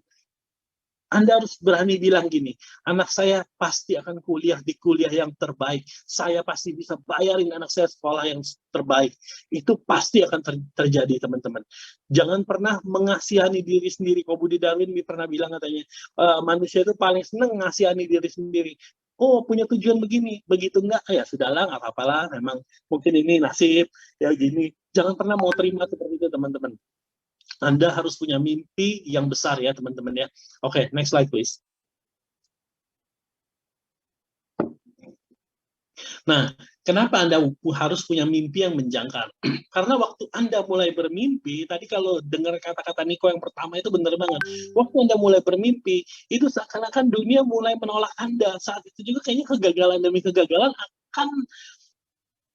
Anda harus berani bilang gini, anak saya pasti akan kuliah di kuliah yang terbaik. Saya pasti bisa bayarin anak saya sekolah yang terbaik. Itu pasti akan terjadi, teman-teman. Jangan pernah mengasihani diri sendiri. Ko Budi Darwin pernah bilang katanya, manusia itu paling senang ngasihani diri sendiri. Oh, punya tujuan begini, begitu enggak? Ya sudahlah, nggak apa-apalah. Memang mungkin ini nasib, ya gini. Jangan pernah mau terima seperti itu, teman-teman. Anda harus punya mimpi yang besar ya, teman-teman ya. Oke, next slide please. Nah, kenapa Anda harus punya mimpi yang menjangkar? Karena waktu Anda mulai bermimpi, tadi kalau dengar kata-kata Niko yang pertama itu benar banget. Waktu Anda mulai bermimpi, itu seakan-akan dunia mulai menolak Anda. Saat itu juga kayaknya kegagalan demi kegagalan akan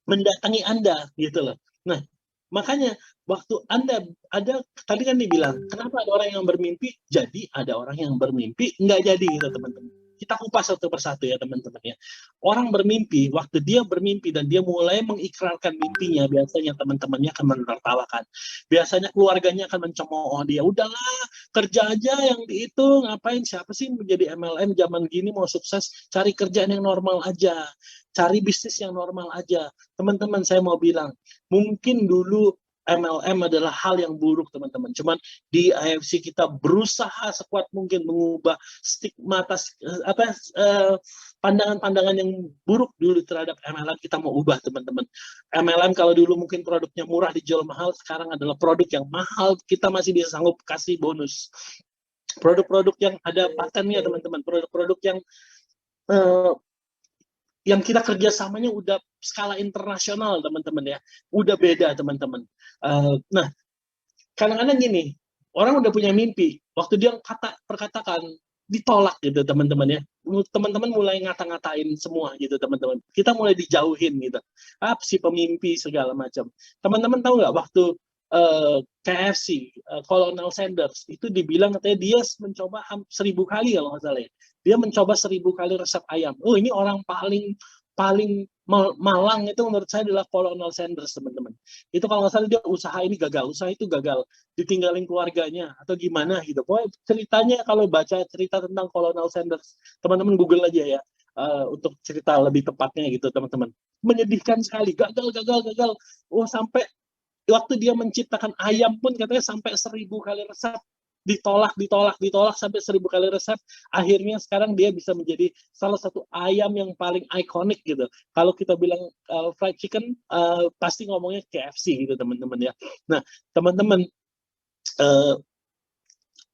mendatangi Anda, gitu loh. Nah, makanya waktu Anda ada, tadi kan dibilang, kenapa ada orang yang bermimpi, jadi ada orang yang bermimpi nggak jadi gitu, teman-teman. Kita kupas satu persatu ya, teman-teman ya. Orang bermimpi, waktu dia bermimpi dan dia mulai mengikrarkan mimpinya, biasanya teman-temannya akan menertawakan. Biasanya keluarganya akan mencemooh dia. Udahlah, kerja aja yang itu, ngapain, siapa sih menjadi MLM zaman gini mau sukses, cari kerjaan yang normal aja. Cari bisnis yang normal aja. Teman-teman, saya mau bilang, mungkin dulu MLM adalah hal yang buruk, teman-teman. Cuman di AFC kita berusaha sekuat mungkin mengubah stigma pandangan-pandangan yang buruk dulu terhadap MLM. Kita mau ubah, teman-teman. MLM kalau dulu mungkin produknya murah dijual mahal, sekarang adalah produk yang mahal, kita masih bisa sanggup kasih bonus. Produk-produk yang ada patennya, teman-teman. Produk-produk yang kita kerjasamanya udah skala internasional, teman-teman ya, udah beda, teman-teman. Nah, kadang-kadang gini, orang udah punya mimpi, waktu dia perkatakan ditolak gitu, teman-teman ya. Teman-teman mulai ngata-ngatain semua gitu, teman-teman. Kita mulai dijauhin gitu. Si pemimpi segala macam. Teman-teman tahu nggak, waktu KFC, Colonel Sanders, itu dibilang katanya dia mencoba 1000 kali kalau nggak salah ya. Dia mencoba 1000 kali resep ayam. Oh, ini orang paling malang itu menurut saya adalah Colonel Sanders, teman-teman. Itu kalau nggak salah dia usaha ini gagal, usaha itu gagal, ditinggalin keluarganya atau gimana gitu. Pokoknya ceritanya kalau baca cerita tentang Colonel Sanders, teman-teman Google aja ya, untuk cerita lebih tepatnya gitu, teman-teman. Menyedihkan sekali, gagal. Oh, sampai waktu dia menciptakan ayam pun katanya sampai 1000 kali resep, ditolak sampai 1000 kali resep. Akhirnya sekarang dia bisa menjadi salah satu ayam yang paling ikonik gitu. Kalau kita bilang fried chicken, pasti ngomongnya KFC gitu, teman-teman ya. Nah, teman-teman,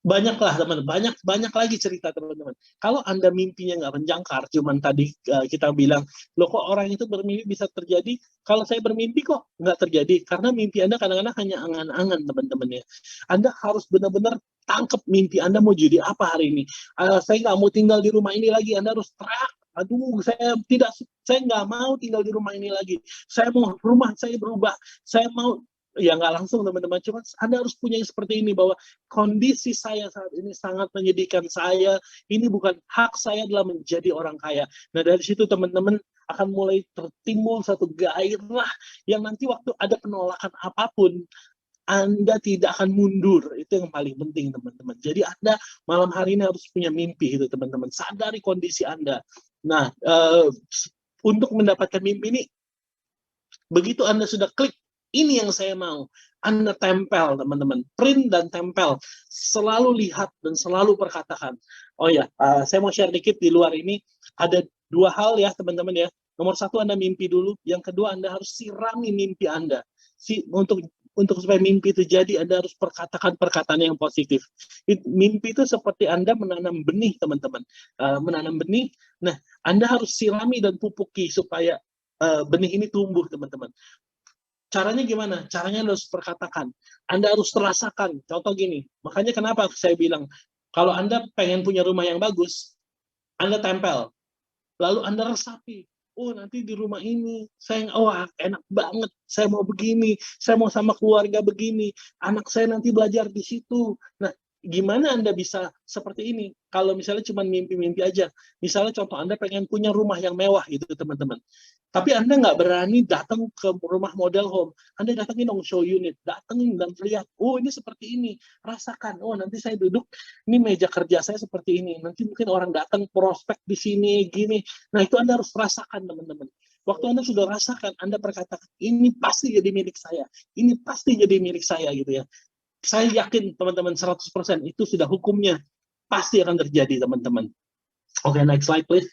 banyaklah teman, banyak lagi cerita, teman-teman. Kalau Anda mimpinya nggak menjangkar, cuman tadi kita bilang, loh kok orang itu bermimpi bisa terjadi, kalau saya bermimpi kok nggak terjadi, karena mimpi Anda kadang-kadang hanya angan-angan, teman-teman ya. Anda harus benar-benar tangkap mimpi Anda mau jadi apa hari ini. Saya nggak mau tinggal di rumah ini lagi, Anda harus teriak, aduh saya nggak mau tinggal di rumah ini lagi, saya mau rumah saya berubah, saya mau, ya nggak langsung teman-teman, cuma Anda harus punya yang seperti ini, bahwa kondisi saya saat ini sangat menyedihkan saya, ini bukan hak saya adalah menjadi orang kaya. Nah, dari situ teman-teman akan mulai tertimbul satu gairah yang nanti waktu ada penolakan apapun, Anda tidak akan mundur. Itu yang paling penting, teman-teman. Jadi Anda malam hari ini harus punya mimpi itu, teman-teman. Sadari kondisi Anda. Nah, untuk mendapatkan mimpi ini, begitu Anda sudah klik, ini yang saya mau, Anda tempel, teman-teman. Print dan tempel. Selalu lihat dan selalu perkatakan. Oh ya, saya mau share dikit di luar ini. Ada 2 hal ya, teman-teman ya. Nomor 1, Anda mimpi dulu. Yang kedua, Anda harus sirami mimpi Anda. Untuk supaya mimpi itu jadi, Anda harus perkatakan perkataan yang positif. Mimpi itu seperti Anda menanam benih, teman-teman. Menanam benih, nah Anda harus sirami dan pupuki supaya benih ini tumbuh, teman-teman. Caranya gimana? Caranya harus perkatakan. Anda harus terasakan. Contoh gini, makanya kenapa saya bilang, kalau Anda pengen punya rumah yang bagus, Anda tempel. Lalu Anda resapi. Oh, nanti di rumah ini, enak banget, saya mau begini, saya mau sama keluarga begini, anak saya nanti belajar di situ. Nah, gimana Anda bisa seperti ini? Kalau misalnya cuma mimpi-mimpi aja. Misalnya contoh Anda pengen punya rumah yang mewah gitu, teman-teman. Tapi Anda nggak berani datang ke rumah model home. Anda datangin dong show unit, datangin dan lihat, oh ini seperti ini, rasakan, oh nanti saya duduk, ini meja kerja saya seperti ini, nanti mungkin orang datang prospek di sini, gini. Nah itu Anda harus rasakan, teman-teman. Waktu Anda sudah rasakan, Anda berkata, ini pasti jadi milik saya, ini pasti jadi milik saya gitu ya. Saya yakin teman-teman 100% itu sudah hukumnya, pasti akan terjadi, teman-teman. Oke, next slide please.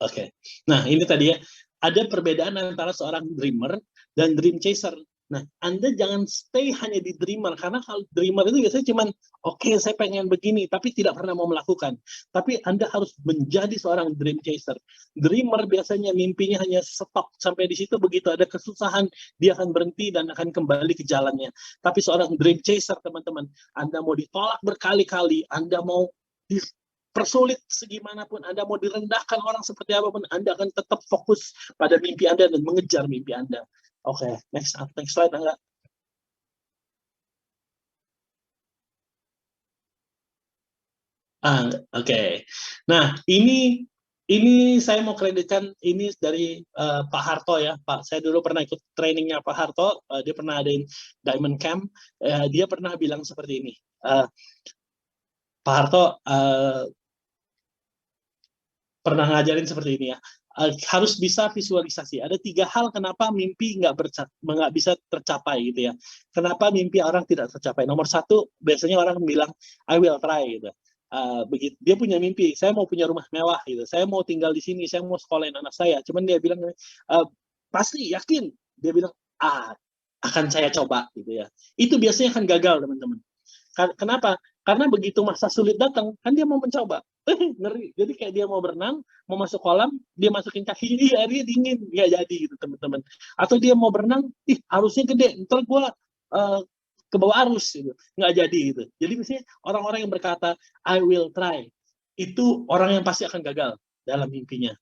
Oke. Nah, ini tadi ya, ada perbedaan antara seorang dreamer dan dream chaser. Nah, Anda jangan stay hanya di dreamer, karena kalau dreamer itu biasanya cuman, oke, saya pengen begini, tapi tidak pernah mau melakukan. Tapi Anda harus menjadi seorang dream chaser. Dreamer biasanya mimpinya hanya stop sampai di situ, begitu ada kesusahan, dia akan berhenti dan akan kembali ke jalannya. Tapi seorang dream chaser, teman-teman, Anda mau ditolak berkali-kali, Anda mau persulit segimanapun, Anda mau direndahkan orang seperti apapun, Anda akan tetap fokus pada mimpi Anda dan mengejar mimpi Anda. Oke, next slide, Angga. Oke. Nah, ini saya mau kreditkan ini dari Pak Harto ya. Pak, saya dulu pernah ikut trainingnya Pak Harto. Dia pernah adain Diamond Camp. Dia pernah bilang seperti ini. Pak Harto pernah ngajarin seperti ini ya, harus bisa visualisasi. Ada 3 hal kenapa mimpi nggak bisa tercapai gitu ya. Kenapa mimpi orang tidak tercapai? Nomor 1, biasanya orang bilang I will try gitu. Begitu dia punya mimpi, saya mau punya rumah mewah gitu, saya mau tinggal di sini, saya mau sekolahin anak saya. Cuman dia bilang pasti yakin, dia bilang akan saya coba gitu ya. Itu biasanya akan gagal, teman-teman. Kenapa? Karena begitu masa sulit datang, kan dia mau mencoba. Ngeri. Jadi kayak dia mau berenang, mau masuk kolam, dia masukin kaki, airnya dingin, nggak jadi gitu, teman-teman. Atau dia mau berenang, arusnya gede, ntar gue ke bawah arus gitu, nggak jadi gitu. Jadi misalnya orang-orang yang berkata I will try, itu orang yang pasti akan gagal dalam mimpinya.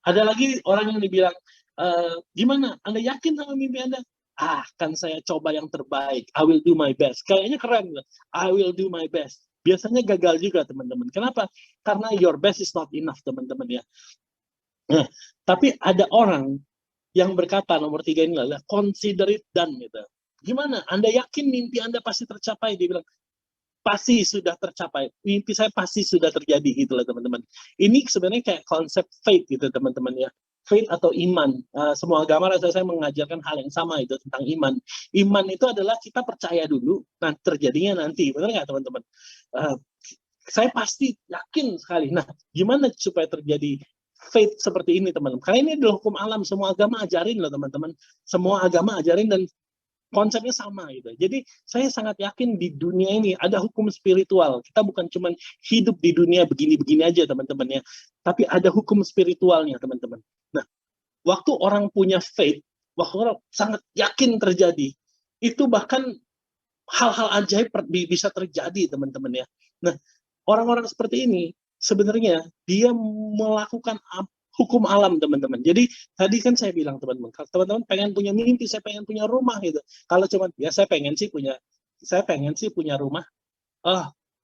Ada lagi orang yang dibilang Gimana? Anda yakin sama mimpi Anda? Kan saya coba yang terbaik. I will do my best. Kayaknya keren. I will do my best. Biasanya gagal juga, teman-teman. Kenapa? Karena your best is not enough, teman-teman ya. Nah, tapi ada orang yang berkata nomor 3 ini adalah consider it done gitu. Gimana? Anda yakin mimpi Anda pasti tercapai? Dia bilang, pasti sudah tercapai. Mimpi saya pasti sudah terjadi gitu lah teman-teman. Ini sebenarnya kayak konsep faith gitu teman-teman ya. Faith atau iman. Semua agama rasa saya mengajarkan hal yang sama itu tentang iman. Iman itu adalah kita percaya dulu, nah terjadinya nanti. Benar nggak teman-teman? Saya pasti yakin sekali. Nah, gimana supaya terjadi faith seperti ini teman-teman? Karena ini adalah hukum alam. Semua agama ajarin loh teman-teman. Semua agama ajarin dan konsepnya sama gitu. Jadi saya sangat yakin di dunia ini ada hukum spiritual. Kita bukan cuma hidup di dunia begini-begini aja teman-teman ya, tapi ada hukum spiritualnya teman-teman. Nah, waktu orang punya faith, waktu orang sangat yakin terjadi, itu bahkan hal-hal ajaib bisa terjadi teman-teman ya. Nah, orang-orang seperti ini sebenarnya dia melakukan hukum alam teman-teman. Jadi tadi kan saya bilang teman-teman pengen punya mimpi, saya pengen punya rumah gitu. Kalau cuma ya saya pengen sih punya rumah.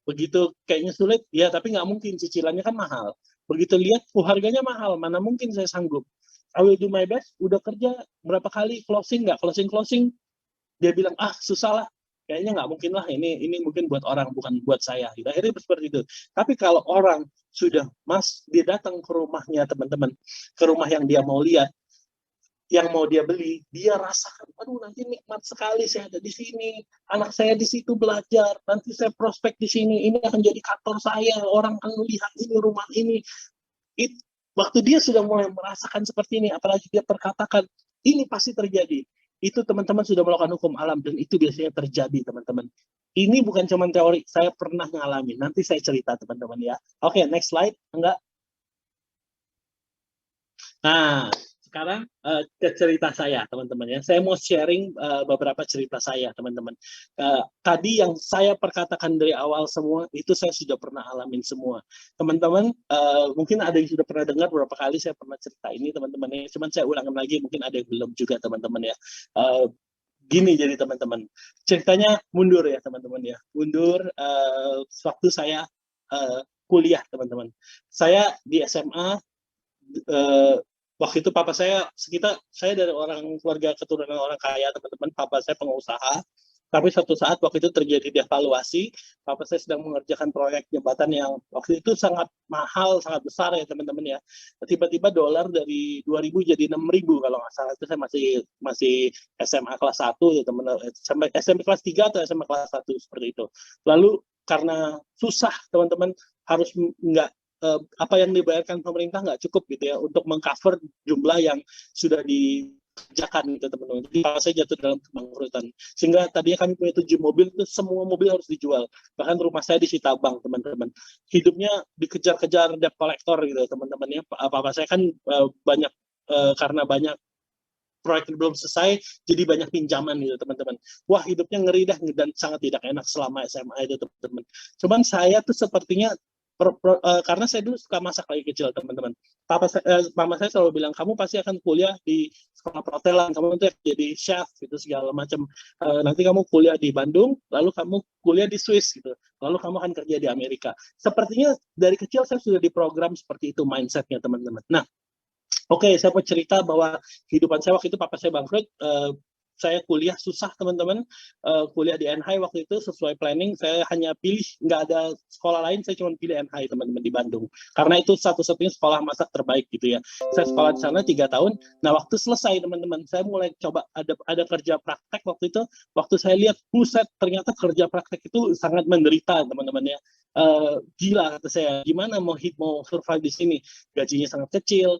Begitu kayaknya sulit, ya tapi nggak mungkin, cicilannya kan mahal. Begitu lihat, harganya mahal, mana mungkin saya sanggup. I will do my best, udah kerja berapa kali closing nggak closing, dia bilang susah lah. Kayaknya nggak mungkin lah, ini mungkin buat orang, bukan buat saya. Gitu. Akhirnya seperti itu. Tapi kalau orang sudah dia datang ke rumahnya teman-teman, ke rumah yang dia mau lihat, yang mau dia beli, dia rasakan, aduh nanti nikmat sekali saya ada di sini, anak saya di situ belajar, nanti saya prospek di sini, ini akan jadi kantor saya, orang akan melihat ini rumah ini. Waktu dia sudah mulai merasakan seperti ini, apalagi dia perkatakan, ini pasti terjadi. Itu teman-teman sudah melakukan hukum alam dan itu biasanya terjadi teman-teman. Ini bukan cuma teori, saya pernah ngalamin. Nanti saya cerita teman-teman ya. Oke, next slide. Enggak. Nah, sekarang ke cerita saya teman-teman ya. Saya mau sharing beberapa cerita saya teman-teman. Tadi yang saya perkatakan dari awal semua itu saya sudah pernah alamin semua. Teman-teman mungkin ada yang sudah pernah dengar beberapa kali saya pernah cerita ini teman-teman ya. Cuman saya ulangin lagi, mungkin ada yang belum juga teman-teman ya. Gini jadi teman-teman, ceritanya mundur ya teman-teman ya. Mundur waktu saya kuliah teman-teman. Saya di SMA waktu itu papa saya saya dari keluarga keturunan orang kaya teman-teman. Papa saya pengusaha, tapi suatu saat waktu itu terjadi devaluasi. Papa saya sedang mengerjakan proyek jembatan yang waktu itu sangat mahal, sangat besar ya teman-teman ya. Tiba-tiba dolar dari 2.000 jadi 6.000 kalau nggak salah. Itu saya masih SMA kelas 1 ya teman-teman. SMP kelas 3 atau SMA kelas 1 seperti itu. Lalu karena susah teman-teman, harus nggak apa yang dibayarkan pemerintah nggak cukup gitu ya untuk mengcover jumlah yang sudah dikerjakan gitu teman-teman. Jadi saya jatuh dalam kebangkrutan. Sehingga tadinya kami punya 7 mobil, itu semua mobil harus dijual. Bahkan rumah saya disita bank teman-teman. Hidupnya dikejar-kejar debt collector gitu teman-teman ya. Papa saya kan banyak karena banyak proyek belum selesai, jadi banyak pinjaman gitu teman-teman. Wah hidupnya ngeri dah dan sangat tidak enak selama SMA itu teman-teman. Cuman saya tuh sepertinya karena saya dulu suka masak lagi kecil teman-teman. Mama saya selalu bilang kamu pasti akan kuliah di sekolah perhotelan, kamu nanti jadi chef gitu segala macam. Nanti kamu kuliah di Bandung, lalu kamu kuliah di Swiss gitu, lalu kamu akan kerja di Amerika. Sepertinya dari kecil saya sudah diprogram seperti itu mindsetnya teman-teman. Nah, oke, saya mau cerita bahwa kehidupan saya waktu itu papa saya bangkrut. Saya kuliah susah teman-teman, kuliah di NHI waktu itu sesuai planning. Saya hanya pilih, nggak ada sekolah lain, saya cuma pilih NHI teman-teman di Bandung karena itu satu-satunya sekolah masak terbaik gitu ya. Saya sekolah di sana 3 tahun. Nah waktu selesai teman-teman, saya mulai coba ada kerja praktek waktu itu. Waktu saya lihat buset, ternyata kerja praktek itu sangat menderita teman-teman ya. Gila kata saya, gimana mau survive di sini, gajinya sangat kecil.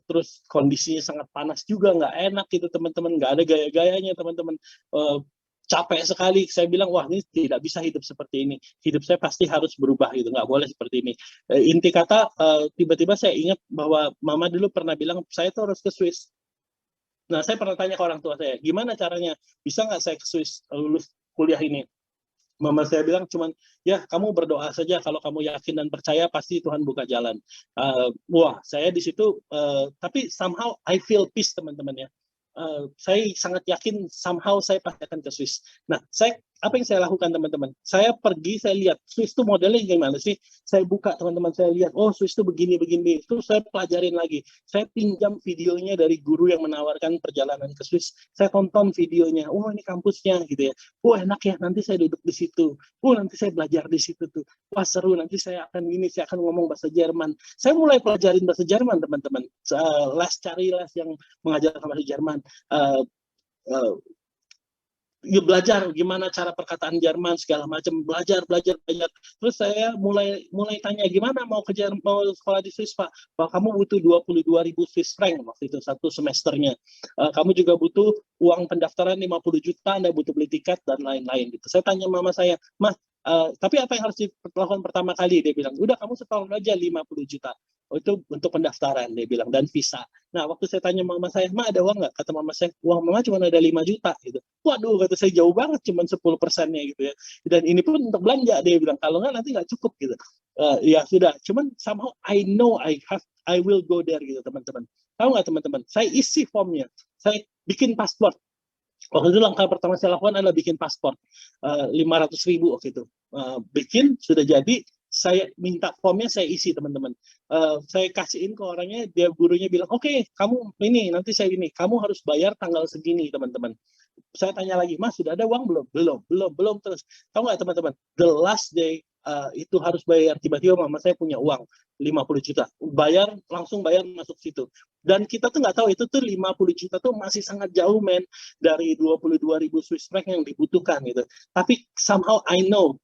Terus kondisinya sangat panas juga, nggak enak gitu teman-teman, nggak ada gaya-gayanya teman-teman, capek sekali. Saya bilang wah ini tidak bisa hidup seperti ini, hidup saya pasti harus berubah gitu, nggak boleh seperti ini. Inti kata tiba-tiba saya ingat bahwa mama dulu pernah bilang saya tuh harus ke Swiss. Nah saya pernah tanya ke orang tua saya, gimana caranya bisa nggak saya ke Swiss lulus kuliah ini. Mama saya bilang cuman, ya kamu berdoa saja, kalau kamu yakin dan percaya pasti Tuhan buka jalan. Wah, saya di situ, tapi somehow I feel peace teman-teman ya. Saya sangat yakin somehow saya pasti akan ke Swiss. Nah, apa yang saya lakukan teman-teman? Saya pergi, saya lihat Swiss itu modelnya gimana sih? Saya buka teman-teman, saya lihat, oh Swiss itu begini-begini. Terus saya pelajarin lagi. Saya pinjam videonya dari guru yang menawarkan perjalanan ke Swiss. Saya tonton videonya. Oh ini kampusnya gitu ya. Oh enak ya, nanti saya duduk di situ. Oh nanti saya belajar di situ tuh. Wah seru, nanti saya akan saya akan ngomong bahasa Jerman. Saya mulai pelajarin bahasa Jerman teman-teman. Cari les yang mengajarkan bahasa Jerman. Uh, uh, belajar gimana cara perkataan Jerman segala macam, belajar. Terus saya mulai tanya, gimana mau sekolah di Swiss Pak? Bahwa kamu butuh 22.000 Swiss franc waktu itu satu semesternya. Kamu juga butuh uang pendaftaran 50 juta, Anda butuh beli tiket dan lain-lain gitu. Saya tanya mama saya, "Mah, tapi apa yang harus dilakukan pertama kali?" Dia bilang, "Udah kamu setor aja 50 juta." Oh, itu untuk pendaftaran, dia bilang, dan visa. Nah, waktu saya tanya mama saya, "Ma, ada uang nggak?" Kata mama saya, "Uang mama cuma ada 5 juta." Gitu. Waduh, kata saya, jauh banget, cuma 10%-nya gitu ya. Dan ini pun untuk belanja, dia bilang, kalau nggak nanti nggak cukup gitu. Ya sudah, cuman somehow I know I will go there gitu teman-teman. Tahu nggak teman-teman? Saya isi formnya, saya bikin paspor. Waktu itu langkah pertama saya lakukan adalah bikin paspor, 500.000 waktu itu. Bikin, sudah jadi, saya minta formnya saya isi teman-teman. Saya kasihin ke orangnya, dia gurunya bilang, oke, kamu ini nanti saya ini, kamu harus bayar tanggal segini teman-teman. Saya tanya lagi, Mas sudah ada uang belum? Belum terus. Tahu nggak teman-teman? The last day itu harus bayar. Tiba-tiba mama saya punya uang 50 juta. Langsung bayar masuk situ. Dan kita tuh nggak tahu itu tuh 50 juta tuh masih sangat jauh men dari 22.000 Swiss franc yang dibutuhkan gitu. Tapi somehow I know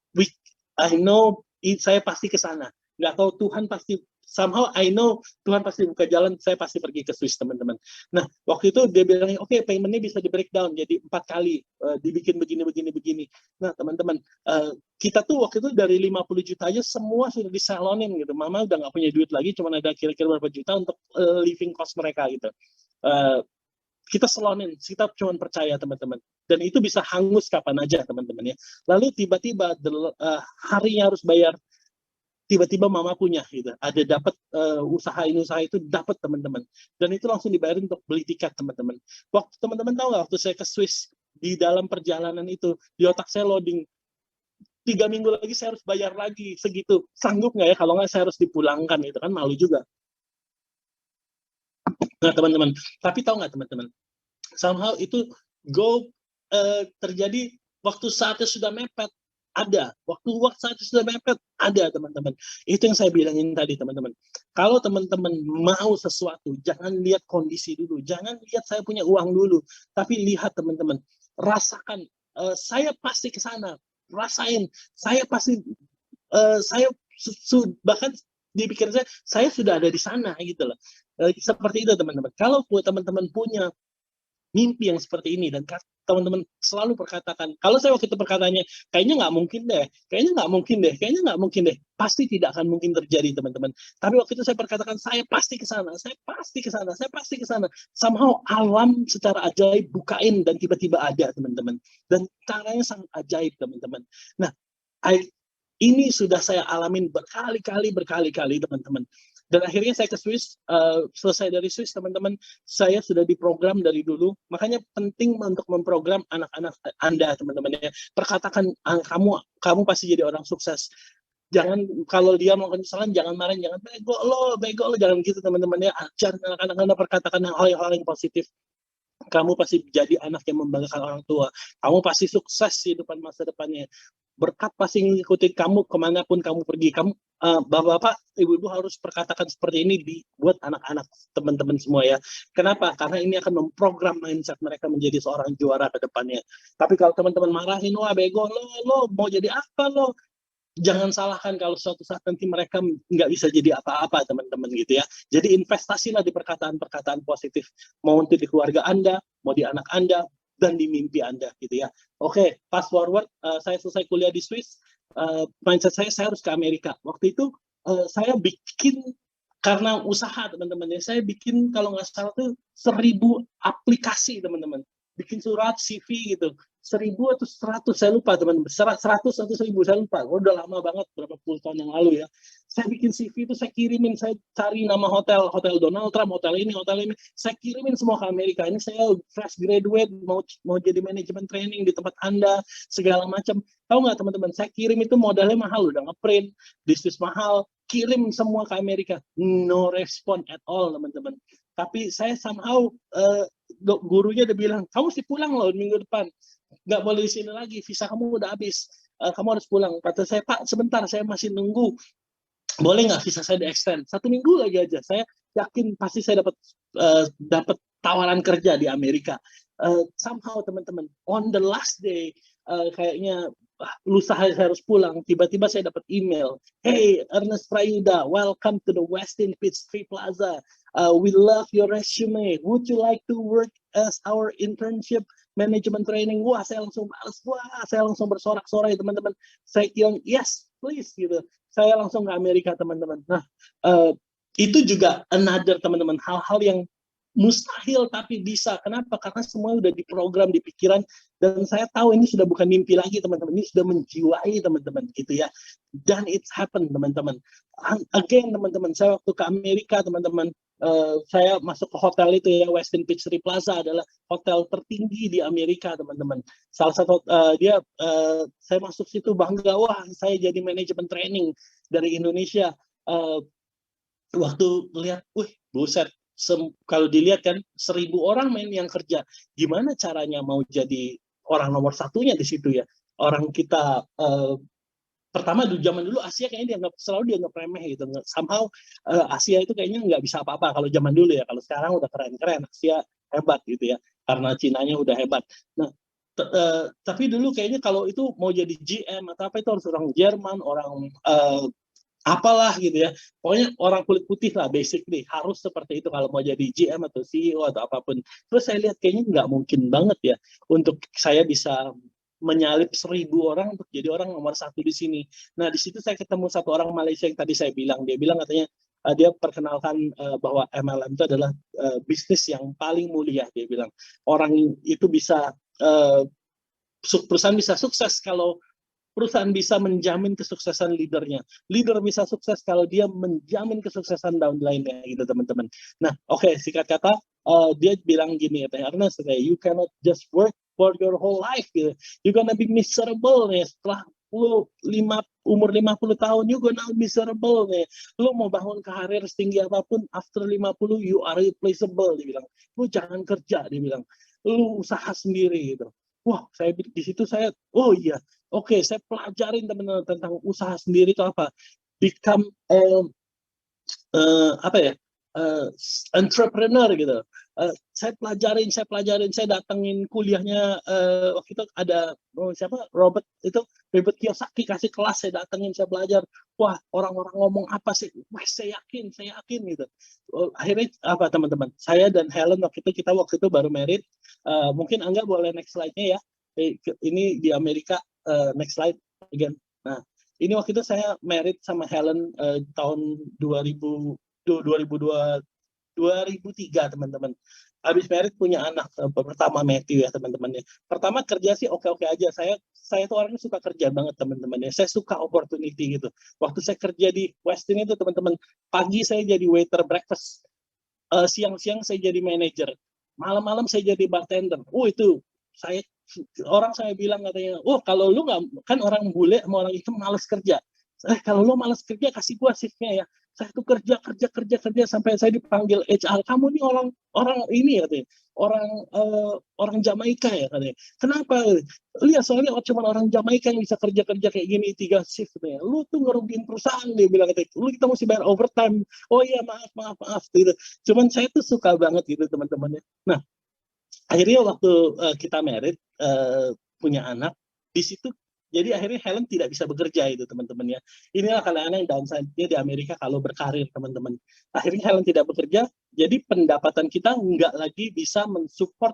saya pasti ke sana. Nggak tahu Tuhan pasti, somehow I know Tuhan pasti buka jalan, saya pasti pergi ke Swiss teman-teman. Nah waktu itu dia bilang, oke, paymentnya bisa di breakdown jadi 4 kali, dibikin begini. Nah teman-teman, kita tuh waktu itu dari 50 juta aja semua sudah disalonin gitu. Mama udah nggak punya duit lagi, cuma ada kira-kira berapa juta untuk living cost mereka gitu. Kita selonin, kita cuma percaya teman-teman, dan itu bisa hangus kapan aja teman-teman ya. Lalu tiba-tiba harinya harus bayar, tiba-tiba mama punya gitu, ada dapat usaha itu dapat teman-teman, dan itu langsung dibayarin untuk beli tiket teman-teman. Waktu teman-teman tahu nggak, waktu saya ke Swiss, di dalam perjalanan itu di otak saya loading, 3 minggu lagi saya harus bayar lagi segitu, sanggup nggak ya, kalau nggak saya harus dipulangkan, itu kan malu juga. Nah teman-teman, tapi tahu nggak teman-teman, somehow itu terjadi waktu saatnya sudah mepet, ada. Waktu saatnya sudah mepet, ada teman-teman. Itu yang saya bilangin tadi teman-teman. Kalau teman-teman mau sesuatu, jangan lihat kondisi dulu, jangan lihat saya punya uang dulu, tapi lihat teman-teman, rasakan, saya pasti ke sana, rasain, saya pasti, bahkan di pikiran saya sudah ada di sana gitu loh. Seperti itu teman-teman. Kalau teman-teman punya mimpi yang seperti ini, dan teman-teman selalu perkatakan, kalau saya waktu itu perkataannya, kayaknya nggak mungkin deh, pasti tidak akan mungkin terjadi teman-teman. Tapi waktu itu saya perkatakan, saya pasti ke sana, somehow alam secara ajaib bukain, dan tiba-tiba ada teman-teman, dan caranya sangat ajaib teman-teman. Nah, ini sudah saya alamin berkali-kali teman-teman. Dan akhirnya saya ke Swiss, selesai dari Swiss teman-teman, saya sudah diprogram dari dulu. Makanya penting untuk memprogram anak-anak Anda teman-teman ya. Perkatakan, kamu pasti jadi orang sukses. Jangan, kalau dia melakukan kesalahan, jangan marah, jangan bego lo, jangan gitu teman-teman ya. Ajar anak-anak Anda, perkatakan hal-hal yang positif. Kamu pasti jadi anak yang membanggakan orang tua. Kamu pasti sukses di depan masa depannya. Berkat pasti ngikutin kamu kemanapun kamu pergi. Kamu, bapak-bapak, ibu-ibu harus perkatakan seperti ini buat anak-anak teman-teman semua ya. Kenapa? Karena ini akan memprogram mindset mereka menjadi seorang juara ke depannya. Tapi kalau teman-teman marahin, wah bego lo mau jadi apa lo? Jangan salahkan kalau suatu saat nanti mereka nggak bisa jadi apa-apa teman-teman gitu ya. Jadi investasilah di perkataan-perkataan positif, mau untuk di keluarga Anda, mau di anak Anda, dan di mimpi Anda gitu ya. Oke, fast forward, saya selesai kuliah di Swiss, mindset saya harus ke Amerika. Waktu itu saya bikin, karena usaha teman-teman ya, saya bikin kalau nggak salah tuh 1.000 aplikasi teman-teman, bikin surat CV gitu. 1000 atau 100, saya lupa teman-teman, 100 atau 1000, saya lupa. Udah lama banget, berapa puluh tahun yang lalu ya. Saya bikin CV itu, saya kirimin, saya cari nama hotel Donald Trump, hotel ini, saya kirimin semua ke Amerika. Ini saya fresh graduate, mau jadi manajemen training di tempat Anda, segala macam. Tahu nggak teman-teman, saya kirim itu modalnya mahal, udah ngeprint, bisnis mahal, kirim semua ke Amerika. No respon at all, teman-teman. Tapi saya somehow, gurunya udah bilang, kamu mesti pulang loh minggu depan. Nggak boleh di sini lagi, visa kamu udah habis, kamu harus pulang. Kata saya, Pak, sebentar, saya masih nunggu, boleh nggak visa saya di-extend 1 minggu lagi aja. Saya yakin pasti saya dapat tawaran kerja di Amerika. Somehow teman-teman, on the last day, kayaknya lusa saya harus pulang, tiba-tiba saya dapat email, hey Ernest Prayuda, welcome to the Westin Peachtree Plaza. We love your resume. Would you like to work as our internship management training? Wah, saya langsung balas, saya langsung bersorak-sorai teman-teman. Saya bilang yes, please gitu. Saya langsung ke Amerika teman-teman. Nah, itu juga another teman-teman, hal-hal yang mustahil tapi bisa. Kenapa? Karena semua udah diprogram di pikiran, dan saya tahu ini sudah bukan mimpi lagi teman-teman, ini sudah menjiwai teman-teman gitu ya. Dan it's happen teman-teman. Again teman-teman, saya waktu ke Amerika teman-teman, saya masuk ke hotel itu ya, Westin Peachtree Plaza adalah hotel tertinggi di Amerika teman-teman. Salah satu saya masuk situ bangga, wah saya jadi manajemen training dari Indonesia. Waktu lihat, buset, kalau dilihat kan 1000 orang yang kerja, gimana caranya mau jadi orang nomor satunya di situ ya. Orang kita pertama zaman dulu Asia kayaknya selalu dianggap remeh gitu. Somehow Asia itu kayaknya nggak bisa apa-apa kalau zaman dulu ya. Kalau sekarang udah keren-keren, Asia hebat gitu ya, karena Cinanya udah hebat. Nah, tapi dulu kayaknya kalau itu mau jadi GM atau apa itu harus orang Jerman, orang apalah gitu ya. Pokoknya orang kulit putih lah, basically harus seperti itu kalau mau jadi GM atau CEO atau apapun. Terus saya lihat kayaknya nggak mungkin banget ya untuk saya bisa menyalip 1000 orang untuk jadi orang nomor 1 di sini. Nah, di situ saya ketemu satu orang Malaysia yang tadi saya bilang. Dia bilang katanya dia perkenalkan bahwa MLM itu adalah bisnis yang paling mulia. Dia bilang orang itu bisa, perusahaan bisa sukses kalau perusahaan bisa menjamin kesuksesan leadernya. Leader bisa sukses kalau dia menjamin kesuksesan downline-nya gitu teman-teman. Nah, oke, singkat kata, dia bilang gini, Ernest, you cannot just work for your whole life gitu. You're gonna be miserable nih setelah umur 50 tahun, you gonna be miserable nih. Lu mau bangun karir setinggi apapun, after 50 you are replaceable, dia bilang. Lu jangan kerja, dia bilang. Lu usaha sendiri gitu. Wah, saya di situ saya, oh iya, oke, saya pelajarin teman-teman tentang usaha sendiri itu apa. Become apa ya, entrepreneur gitu. Saya pelajarin, saya datengin kuliahnya, waktu itu ada siapa, Robert Kiyosaki kasih kelas, saya datengin, saya belajar. Wah, orang-orang ngomong apa sih? Wah, saya yakin gitu. Akhirnya apa teman-teman? Saya dan Helen waktu itu baru married. Mungkin Angga boleh next slide-nya ya. Ini di Amerika, next slide again. Nah, ini waktu itu saya married sama Helen tahun 2003 teman-teman. Habis married punya anak pertama Matthew ya teman-teman ya. Pertama kerja sih oke-oke aja. Saya tuh orangnya suka kerja banget teman-teman ya. Saya suka opportunity gitu. Waktu saya kerja di Westin itu teman-teman, pagi saya jadi waiter breakfast, siang-siang saya jadi manager, malam-malam saya jadi bartender. Itu saya bilang katanya, kalau lu nggak, kan orang bule sama orang hitam malas kerja. Kalau lu malas kerja, kasih gua shiftnya ya. Saya tuh kerja sampai saya dipanggil HR, kamu nih orang ini ya katanya, orang Jamaika ya katanya. Kenapa? Lihat soalnya cuma orang Jamaika yang bisa kerja kayak gini 3 shift katanya. Lu tuh ngerugiin perusahaan, dia bilang katanya. Kita mesti bayar overtime. Oh iya, maaf gitu. Cuman saya tuh suka banget gitu teman-temannya. Nah, akhirnya waktu kita married, punya anak, di situ jadi akhirnya Helen tidak bisa bekerja itu teman-teman ya. Inilah kadang-kadang downside-nya di Amerika kalau berkarir teman-teman. Akhirnya Helen tidak bekerja, jadi pendapatan kita nggak lagi bisa mensupport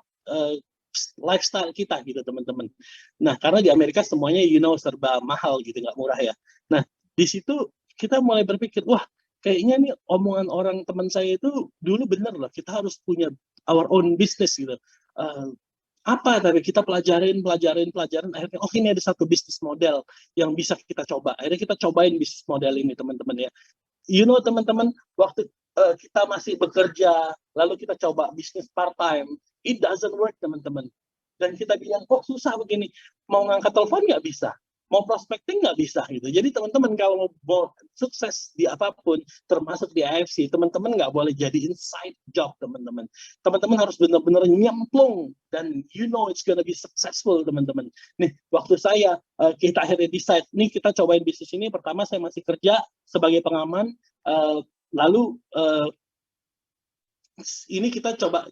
lifestyle kita gitu teman-teman. Nah, karena di Amerika semuanya serba mahal gitu, nggak murah ya. Nah, di situ kita mulai berpikir, wah kayaknya nih omongan orang teman saya itu dulu bener loh, kita harus punya our own business gitu. Apa tapi kita pelajarin, akhirnya oh ini ada satu bisnis model yang bisa kita coba. Akhirnya kita cobain bisnis model ini teman-teman ya. Teman-teman, waktu kita masih bekerja, lalu kita coba bisnis part time, it doesn't work teman-teman. Dan kita bilang, kok susah begini, mau ngangkat telepon nggak bisa, mau prospecting nggak bisa gitu. Jadi teman-teman kalau mau sukses di apapun, termasuk di AFC, teman-teman nggak boleh jadi inside job teman-teman. Teman-teman harus benar-benar nyemplung dan it's gonna be successful teman-teman. Nih waktu kita akhirnya decide, nih kita cobain bisnis ini. Pertama saya masih kerja sebagai pengaman, lalu ini kita coba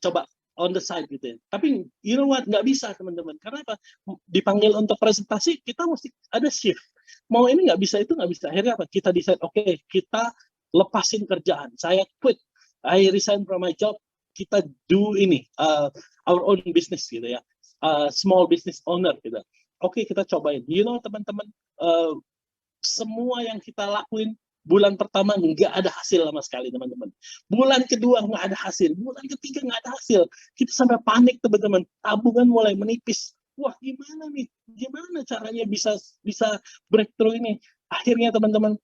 on the side gitu ya. Tapi nggak bisa teman-teman. Karena apa? Dipanggil untuk presentasi, kita mesti ada shift. Mau ini nggak bisa, itu nggak bisa. Akhirnya apa? Kita decide, oke, kita lepasin kerjaan. Saya quit. I resign from my job. Kita do ini, our own business gitu ya. Small business owner gitu. Oke, kita cobain. Teman-teman, semua yang kita lakuin, bulan pertama nggak ada hasil sama sekali teman-teman. Bulan kedua nggak ada hasil. Bulan ketiga nggak ada hasil. Kita sampai panik teman-teman. Tabungan mulai menipis. Wah gimana nih? Gimana caranya bisa breakthrough ini? Akhirnya teman-teman,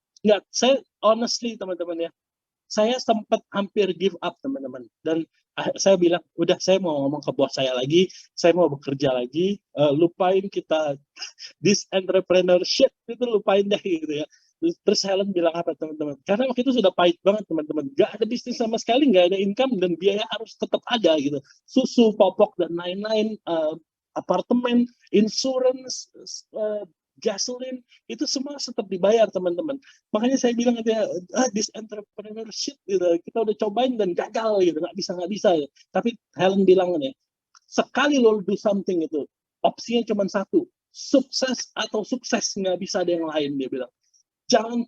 saya honestly teman-teman ya, saya sempat hampir give up teman-teman. Dan saya bilang, udah saya mau ngomong ke bos saya lagi, saya mau bekerja lagi, lupain kita this entrepreneurship itu lupain deh gitu ya. Terus Helen bilang apa teman-teman? Karena waktu itu sudah pahit banget teman-teman. Gak ada bisnis sama sekali, gak ada income dan biaya harus tetap ada gitu. Susu, popok dan lain-lain, apartemen, insurance, gasoline, itu semua tetap dibayar teman-teman. Makanya saya bilang this entrepreneurship gitu, kita udah cobain dan gagal gitu, nggak bisa. Tapi Helen bilang sekali lo do something itu, opsinya cuma satu, sukses atau sukses, nggak bisa ada yang lain, dia bilang. Jangan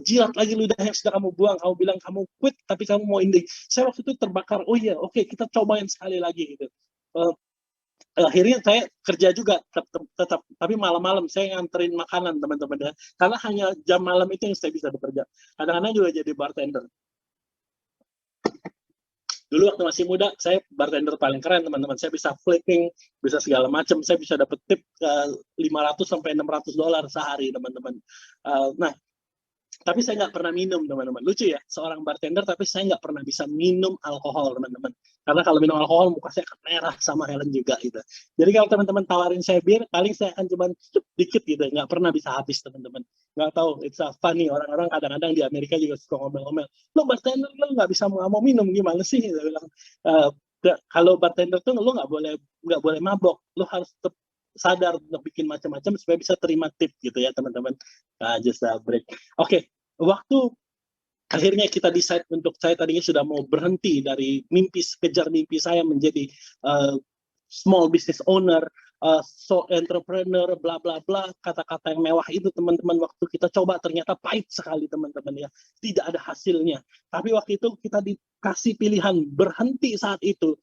jilat lagi ludah yang sudah kamu buang. Kamu bilang kamu quit, tapi kamu mau inding. Saya waktu itu terbakar. Oh iya, oke, kita cobain sekali lagi gitu. Akhirnya saya kerja juga tetap, tapi malam-malam saya nganterin makanan teman-teman ya. Karena hanya jam malam itu yang saya bisa bekerja. Kadang-kadang juga jadi bartender. Dulu waktu masih muda, saya bartender paling keren teman-teman. Saya bisa flipping, bisa segala macam. Saya bisa dapat tip $500 sampai $600 sehari teman-teman. Nah, tapi saya nggak pernah minum teman-teman. Lucu ya, seorang bartender tapi saya nggak pernah bisa minum alkohol teman-teman. Karena kalau minum alkohol muka saya akan merah sama Helen juga gitu. Jadi kalau teman-teman tawarin saya bir, paling saya akan cuma dikit gitu, nggak pernah bisa habis teman-teman. Nggak tahu, it's a funny. Orang-orang kadang-kadang di Amerika juga suka ngomel-ngomel. Lo bartender lo nggak mau minum gimana sih? Gitu bilang. Kalau bartender tuh lo nggak boleh mabok. Lo harus tetap sadar untuk bikin macam-macam supaya bisa terima tip gitu ya teman-teman. Just a break. Oke, waktu akhirnya kita decide untuk, saya tadinya sudah mau berhenti dari kejar mimpi saya menjadi small business owner, entrepreneur, bla bla bla, kata-kata yang mewah itu teman-teman. Waktu kita coba ternyata pahit sekali teman-teman ya, tidak ada hasilnya. Tapi waktu itu kita dikasih pilihan berhenti saat itu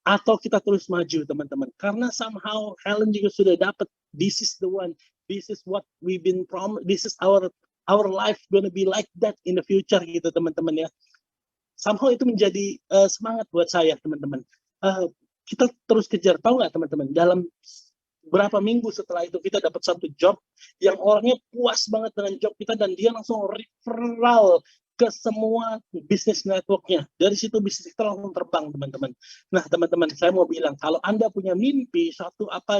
atau kita terus maju teman-teman, karena somehow Helen juga sudah dapat, this is the one, this is what we've been promised, this is our life gonna be like that in the future gitu teman-teman ya. Somehow itu menjadi semangat buat saya teman-teman. Kita terus kejar. Tahu nggak teman-teman, dalam berapa minggu setelah itu kita dapat satu job yang orangnya puas banget dengan job kita dan dia langsung referral ke semua bisnis networknya. Dari situ bisnis kita langsung terbang teman-teman. Nah teman-teman, saya mau bilang, kalau Anda punya mimpi,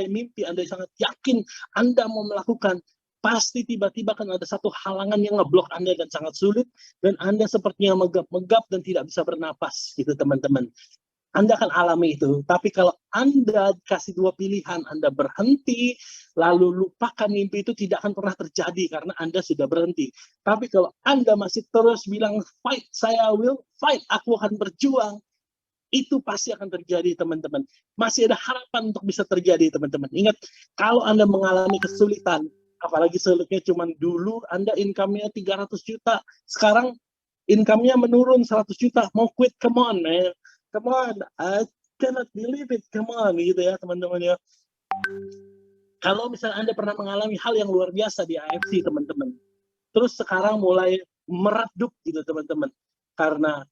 mimpi Anda sangat yakin Anda mau melakukan, pasti tiba-tiba kan ada satu halangan yang ngeblok Anda dan sangat sulit, dan Anda sepertinya megap-megap dan tidak bisa bernapas gitu teman-teman. Anda akan alami itu. Tapi kalau Anda kasih dua pilihan, Anda berhenti, lalu lupakan mimpi, itu tidak akan pernah terjadi karena Anda sudah berhenti. Tapi kalau Anda masih terus bilang, fight, saya will fight, aku akan berjuang, itu pasti akan terjadi teman-teman. Masih ada harapan untuk bisa terjadi teman-teman. Ingat, kalau Anda mengalami kesulitan, apalagi sulitnya cuma dulu Anda income-nya 300 juta, sekarang income-nya menurun 100 juta, mau quit, come on, man. Come on, I cannot believe it, come on, gitu ya teman-teman ya. Kalau misalnya Anda pernah mengalami hal yang luar biasa di AFC teman-teman, terus sekarang mulai meredup gitu teman-teman, karena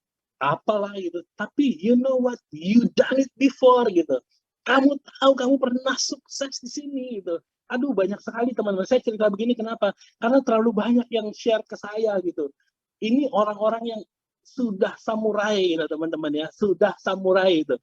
apalah gitu. Tapi you know what, you done it before gitu. Kamu tahu kamu pernah sukses di sini gitu. Aduh, banyak sekali teman-teman. Saya cerita begini kenapa? Karena terlalu banyak yang share ke saya gitu. Ini orang-orang yang sudah samurai gitu, teman-teman ya. Sudah samurai itu.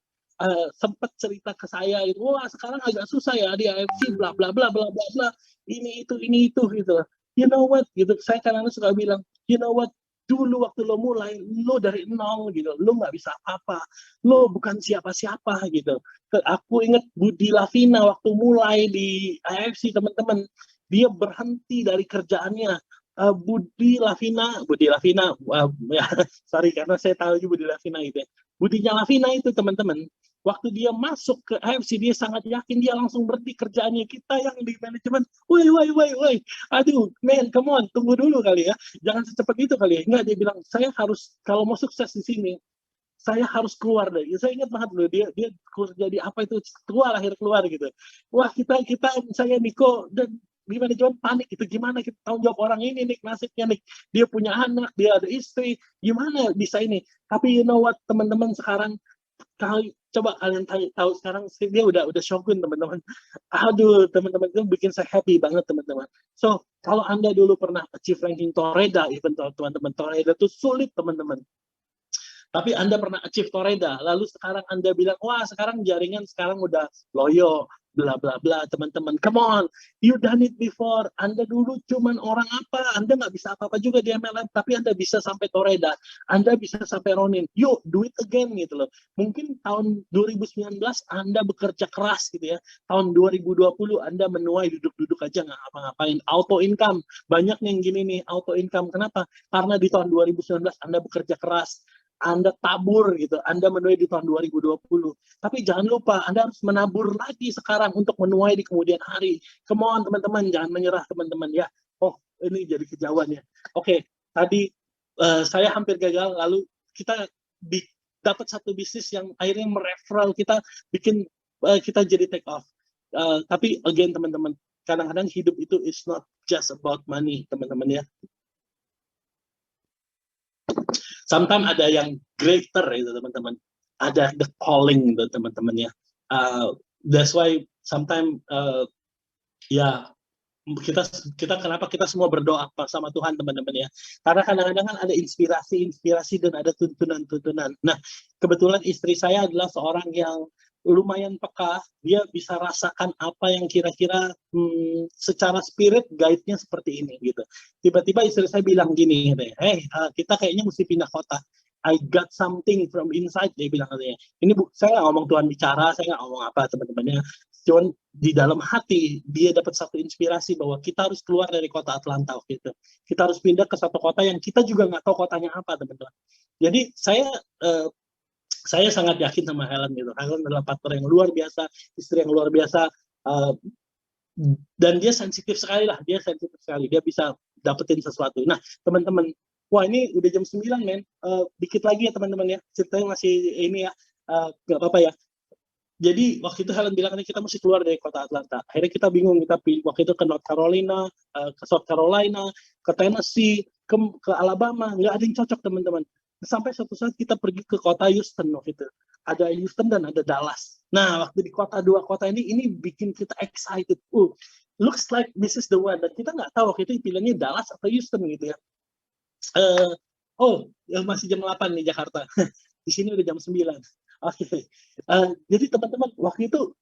Sempat cerita ke saya itu, wah sekarang agak susah ya di AFC, bla bla bla bla bla bla. Ini itu gitu. You know what gitu. Saya kadang-kadang suka bilang, you know what, dulu waktu lo mulai, lo dari nol gitu, lo nggak bisa apa-apa, lo bukan siapa-siapa gitu. Aku ingat Budi Lavina waktu mulai di AFC, teman-teman, dia berhenti dari kerjaannya. Budi Lavina, ya, sorry karena saya tahu juga Budi Lavina gitu ya. Budinya Lavina itu teman-teman, waktu dia masuk ke AFC dia sangat yakin, dia langsung berhenti kerjaannya. Kita yang di manajemen, woi, aduh, man, come on, tunggu dulu kali ya, jangan secepat itu kali ya. Enggak, dia bilang, saya harus, kalau mau sukses di sini, saya harus keluar dari. Saya ingat banget loh, dia jadi apa itu, keluar gitu. Wah, kita saya Niko dan di manajemen panik itu, gimana kita tanggung jawab orang ini nih, nasibnya nih, dia punya anak, dia ada istri, gimana bisa ini. Tapi you know what, teman-teman, sekarang coba kalian tahu sekarang dia udah shogun, teman-teman. Aduh, teman-teman, itu bikin saya happy banget, teman-teman. So kalau Anda dulu pernah achieve ranking Toreda, even teman-teman, Toreda itu sulit, teman-teman. Tapi Anda pernah achieve Toreda, lalu sekarang Anda bilang, wah sekarang jaringan sekarang udah loyo, bla bla bla, teman-teman. Come on, you done it before. Anda dulu cuman orang apa, Anda nggak bisa apa-apa juga di MLM, tapi Anda bisa sampai Toreda, Anda bisa sampai Ronin. Yuk, do it again gitu loh. Mungkin tahun 2019 Anda bekerja keras gitu ya. Tahun 2020 Anda menuai duduk-duduk aja nggak ngapa-ngapain. Auto income, banyak yang gini nih, auto income. Kenapa? Karena di tahun 2019 Anda bekerja keras, Anda tabur gitu, Anda menuai di tahun 2020. Tapi jangan lupa, Anda harus menabur lagi sekarang untuk menuai di kemudian hari. Come on, teman-teman, jangan menyerah, teman-teman ya. Oh, ini jadi kejauhan ya. Oke, tadi saya hampir gagal, lalu kita dapat satu bisnis yang akhirnya mereferral kita, bikin kita jadi take off. Tapi again, teman-teman, kadang-kadang hidup itu is not just about money, teman-teman ya. Sometimes ada yang greater itu, teman-teman. Ada the calling itu, teman-teman ya. That's why sometimes ya kita kenapa kita semua berdoa sama Tuhan, teman-teman ya. Karena kadang-kadang kan ada inspirasi dan ada tuntunan. Nah, kebetulan istri saya adalah seorang yang lumayan peka, dia bisa rasakan apa yang kira-kira secara spirit guide-nya seperti ini gitu. Tiba-tiba istri saya bilang gini, kita kayaknya mesti pindah kota. I got something from inside, dia bilang katanya. Ini saya nggak ngomong Tuhan bicara, saya nggak ngomong apa, teman-temannya. Cuman di dalam hati dia dapat satu inspirasi bahwa kita harus keluar dari kota Atlanta gitu. Kita harus pindah ke satu kota yang kita juga nggak tahu kotanya apa, teman-teman. Jadi saya sangat yakin sama Helen gitu. Helen adalah partner yang luar biasa, istri yang luar biasa, dan dia sensitif sekali lah. Dia bisa dapetin sesuatu. Nah, teman-teman, wah ini udah jam 9, men. Dikit lagi ya, teman-teman ya. Ceritanya masih ini ya, nggak apa-apa ya. Jadi waktu itu Helen bilang kita mesti keluar dari kota Atlanta. Akhirnya kita bingung, kita waktu itu ke North Carolina, ke South Carolina, ke Tennessee, ke Alabama, nggak ada yang cocok, teman-teman. Sampai suatu saat kita pergi ke kota Houston waktu itu. Ada Houston dan ada Dallas. Nah, waktu di dua kota ini bikin kita excited. Looks like this is the one. Dan kita nggak tahu waktu itu pilihannya Dallas atau Houston gitu ya. Masih jam 8 nih Jakarta. Di sini udah jam 9. Oke. Jadi teman-teman, waktu itu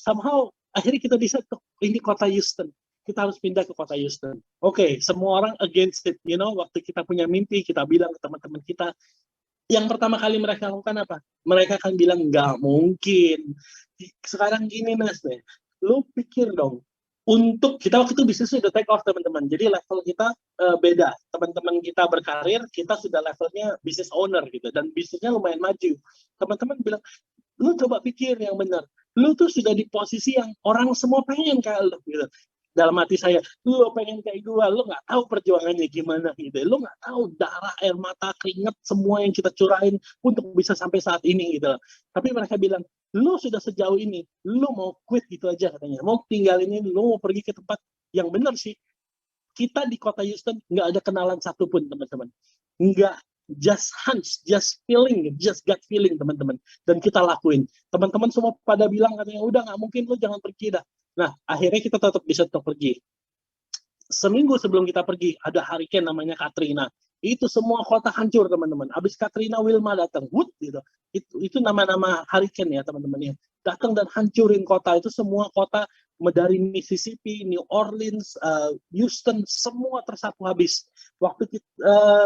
somehow akhirnya kita decide ini kota Houston. Kita harus pindah ke kota Houston. Oke, semua orang against it, waktu kita punya mimpi, kita bilang ke teman-teman kita, yang pertama kali mereka lakukan apa? Mereka akan bilang, nggak mungkin. Sekarang gini, Nas, lu pikir dong, untuk kita waktu itu bisnis sudah take off, teman-teman. Jadi level kita beda. Teman-teman kita berkarir, kita sudah levelnya business owner gitu, dan bisnisnya lumayan maju. Teman-teman bilang, lu coba pikir yang benar. Lu tuh sudah di posisi yang orang semua pengen kayak lu gitu. Dalam hati saya, lu pengen kayak gue, lu nggak tahu perjuangannya gimana gitu. Lu nggak tahu darah, air mata, keringat, semua yang kita curahin untuk bisa sampai saat ini gitu. Tapi mereka bilang, lu sudah sejauh ini, lu mau quit gitu aja katanya. Mau tinggalin ini, lu mau pergi ke tempat yang benar sih. Kita di kota Houston nggak ada kenalan satupun, teman-teman. Nggak just hunch, just feeling, just gut feeling teman-teman. Dan kita lakuin. Teman-teman semua pada bilang katanya, udah nggak mungkin, lu jangan pergi dah. Nah, akhirnya kita tetap bisa pergi. Seminggu sebelum kita pergi, ada hurricane namanya Katrina. Itu semua kota hancur, teman-teman. Habis Katrina, Wilma datang. Wood, gitu. Itu nama-nama hurricane ya, teman-teman ya. Datang dan hancurin kota. Itu semua kota dari Mississippi, New Orleans, Houston, semua tersapu habis. Waktu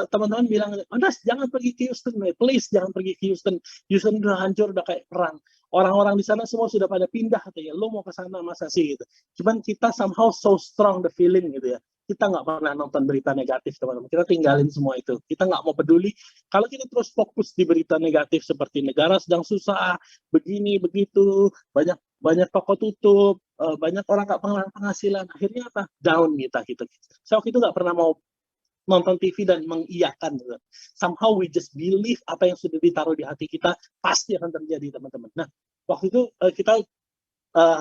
teman-teman bilang, Andas, jangan pergi ke Houston, please, jangan pergi ke Houston. Houston udah hancur, udah kayak perang. Orang-orang di sana semua sudah pada pindah, katanya. Lo mau ke sana masa sih, gitu. Cuman kita somehow so strong the feeling, gitu ya. Kita nggak pernah nonton berita negatif, teman-teman. Kita tinggalin semua itu. Kita nggak mau peduli. Kalau kita terus fokus di berita negatif seperti negara sedang susah, begini, begitu, banyak toko tutup, banyak orang nggak penghasilan, akhirnya apa? Down kita gitu. Saya waktu itu nggak pernah mau nonton TV dan mengiyakan. Gitu. Somehow we just believe apa yang sudah ditaruh di hati kita pasti akan terjadi, teman-teman. Nah, waktu itu kita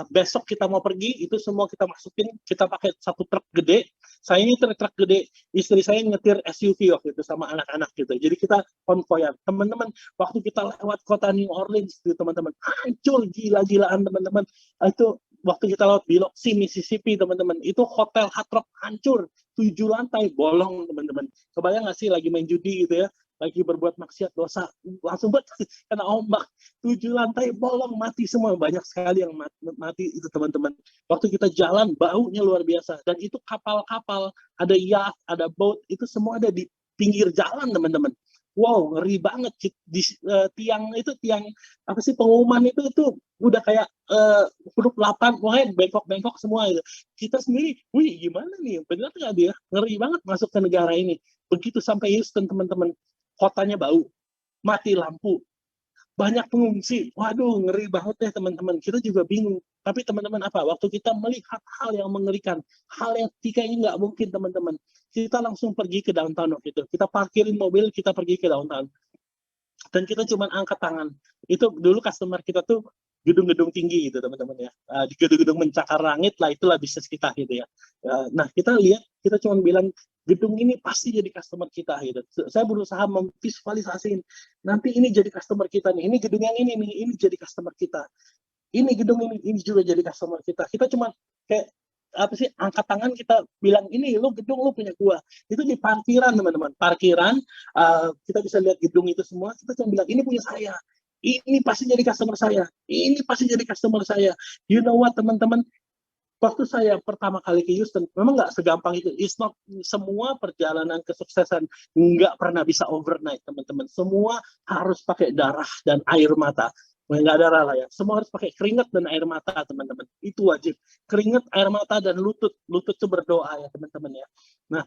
besok kita mau pergi, itu semua kita masukin, kita pakai satu truk gede. Saya ini truk gede, istri saya nyetir SUV waktu itu sama anak-anak gitu. Jadi kita konvoyan. Teman-teman, waktu kita lewat kota New Orleans, gitu, teman-teman, hancur gila-gilaan, teman-teman. Itu waktu kita lewat Biloxi, Mississippi, teman-teman, itu hotel Hard Rock hancur, 7 lantai bolong, teman-teman. Kebayang nggak sih lagi main judi gitu ya? Lagi berbuat maksiat dosa, langsung kena ombak, 7 lantai bolong, mati semua, banyak sekali yang mati itu, teman-teman. Waktu kita jalan, baunya luar biasa, dan itu kapal-kapal, ada yacht, ada boat, itu semua ada di pinggir jalan, teman-teman. Wow, ngeri banget. Tiang apa sih, pengumuman itu udah kayak huruf 8, pokoknya bengkok-bengkok semua itu. Kita sendiri, wih gimana nih, bener nggak dia? Ngeri banget masuk ke negara ini. Begitu sampai Houston, teman-teman, kotanya bau, mati lampu, banyak pengungsi. Waduh, ngeri banget ya, teman-teman. Kita juga bingung. Tapi teman-teman apa? Waktu kita melihat hal yang mengerikan, hal yang kayaknya nggak mungkin, teman-teman, kita langsung pergi ke downtown waktu itu. Kita parkirin mobil, kita pergi ke downtown. Dan kita cuma angkat tangan. Itu dulu customer kita tuh gedung-gedung tinggi gitu, teman-teman ya. Di gedung-gedung mencakar langit lah, itulah bisnis kita gitu ya. Nah, kita lihat, kita cuma bilang, gedung ini pasti jadi customer kita gitu. Saya berusaha memvisualisasiin, nanti ini jadi customer kita nih. Ini gedung yang ini nih, ini jadi customer kita. Ini gedung ini juga jadi customer kita. Kita cuma kayak apa sih, angkat tangan, kita bilang, ini lo gedung, lo punya gua. Itu di parkiran, teman-teman. Parkiran, kita bisa lihat gedung itu semua, kita cuma bilang, ini punya saya. Ini pasti jadi customer saya. Ini pasti jadi customer saya. You know what, teman-teman? Waktu saya pertama kali ke Houston, memang nggak segampang itu. It's not, semua perjalanan kesuksesan nggak pernah bisa overnight, teman-teman. Semua harus pakai darah dan air mata. Nggak darah lah ya. Semua harus pakai keringat dan air mata, teman-teman. Itu wajib. Keringat, air mata, dan lutut. Lutut itu berdoa ya, teman-teman ya. Nah,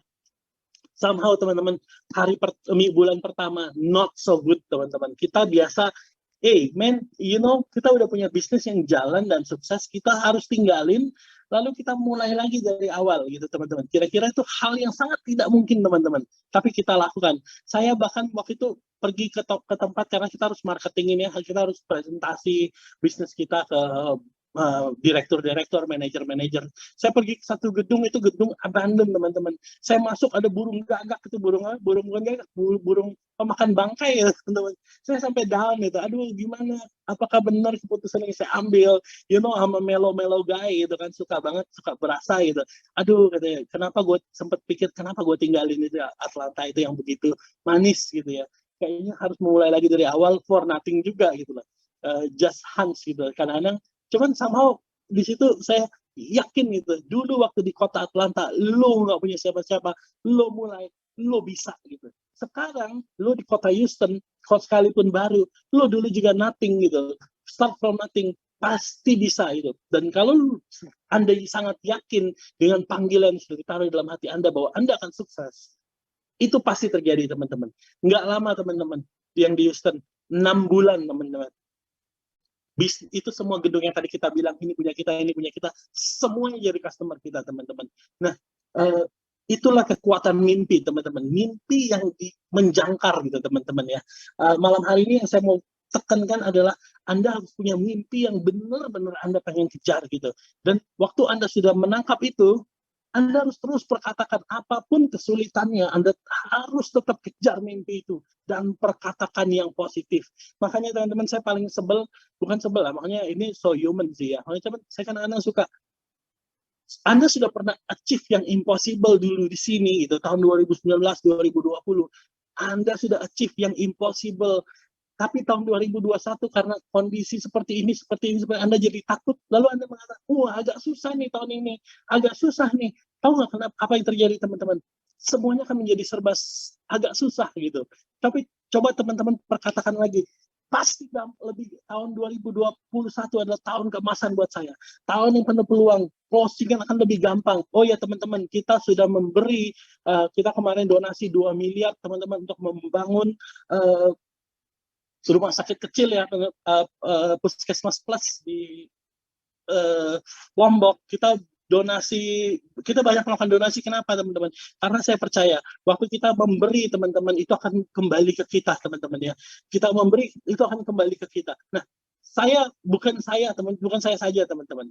somehow, teman-teman, bulan pertama not so good, teman-teman. Kita biasa, hey man, you know, kita udah punya bisnis yang jalan dan sukses, kita harus tinggalin, lalu kita mulai lagi dari awal gitu, teman-teman. Kira-kira itu hal yang sangat tidak mungkin, teman-teman, tapi kita lakukan. Saya bahkan waktu itu pergi ke tempat, karena kita harus marketingin ya, kita harus presentasi bisnis kita ke direktur, manajer. Saya pergi ke satu gedung, itu gedung abandon, teman-teman. Saya masuk, ada burung gagak, itu burung pemakan bangkai ya, teman-teman. Saya sampai down gitu. Aduh, gimana? Apakah benar keputusan yang saya ambil? You know, I'm a mellow guy gitu kan, suka berasa gitu. Aduh, katanya, kenapa gue sempet pikir, kenapa gue tinggalin itu Atlanta itu yang begitu manis gitu ya. Kayaknya harus mulai lagi dari awal, for nothing juga gitu loh. Just hunch gitu. Kadang-kadang cuman somehow di situ saya yakin gitu, dulu waktu di kota Atlanta, lo nggak punya siapa-siapa, lo mulai, lo bisa gitu. Sekarang lo di kota Houston, kalau sekalipun baru, lo dulu juga nothing gitu, start from nothing, pasti bisa gitu. Dan kalau Anda sangat yakin dengan panggilan yang sudah ditaruh dalam hati Anda bahwa Anda akan sukses, itu pasti terjadi, teman-teman. Nggak lama, teman-teman, yang di Houston, 6 bulan, teman-teman. Itu semua gedung yang tadi kita bilang, ini punya kita, semuanya jadi customer kita, teman-teman. Nah, itulah kekuatan mimpi, teman-teman. Mimpi yang menjangkar gitu, teman-teman ya. Malam hari ini yang saya mau tekankan adalah Anda harus punya mimpi yang benar-benar Anda pengen kejar gitu. Dan waktu Anda sudah menangkap itu, Anda harus terus perkatakan apapun kesulitannya, Anda harus tetap kejar mimpi itu dan perkatakan yang positif. Makanya teman-teman saya paling sebel, bukan sebel lah, makanya ini so human sih ya. Makanya saya kadang-kadang suka, Anda sudah pernah achieve yang impossible dulu di sini gitu, tahun 2019, 2020. Anda sudah achieve yang impossible. Tapi tahun 2021 karena kondisi seperti ini, Anda jadi takut, lalu Anda mengatakan, wah agak susah nih tahun ini, agak susah nih. Tahu nggak kenapa apa yang terjadi teman-teman? Semuanya akan menjadi serba agak susah gitu. Tapi coba teman-teman perkatakan lagi, pasti lebih tahun 2021 adalah tahun keemasan buat saya. Tahun yang penuh peluang, closing akan lebih gampang. Oh ya teman-teman, kita sudah memberi, kita kemarin donasi 2 miliar teman-teman untuk membangun rumah sakit kecil ya, Puskesmas Plus di Lombok. Kita banyak melakukan donasi. Kenapa teman-teman? Karena saya percaya waktu kita memberi teman-teman itu akan kembali ke kita teman-teman ya. Kita memberi itu akan kembali ke kita. Nah, bukan saya saja teman-teman.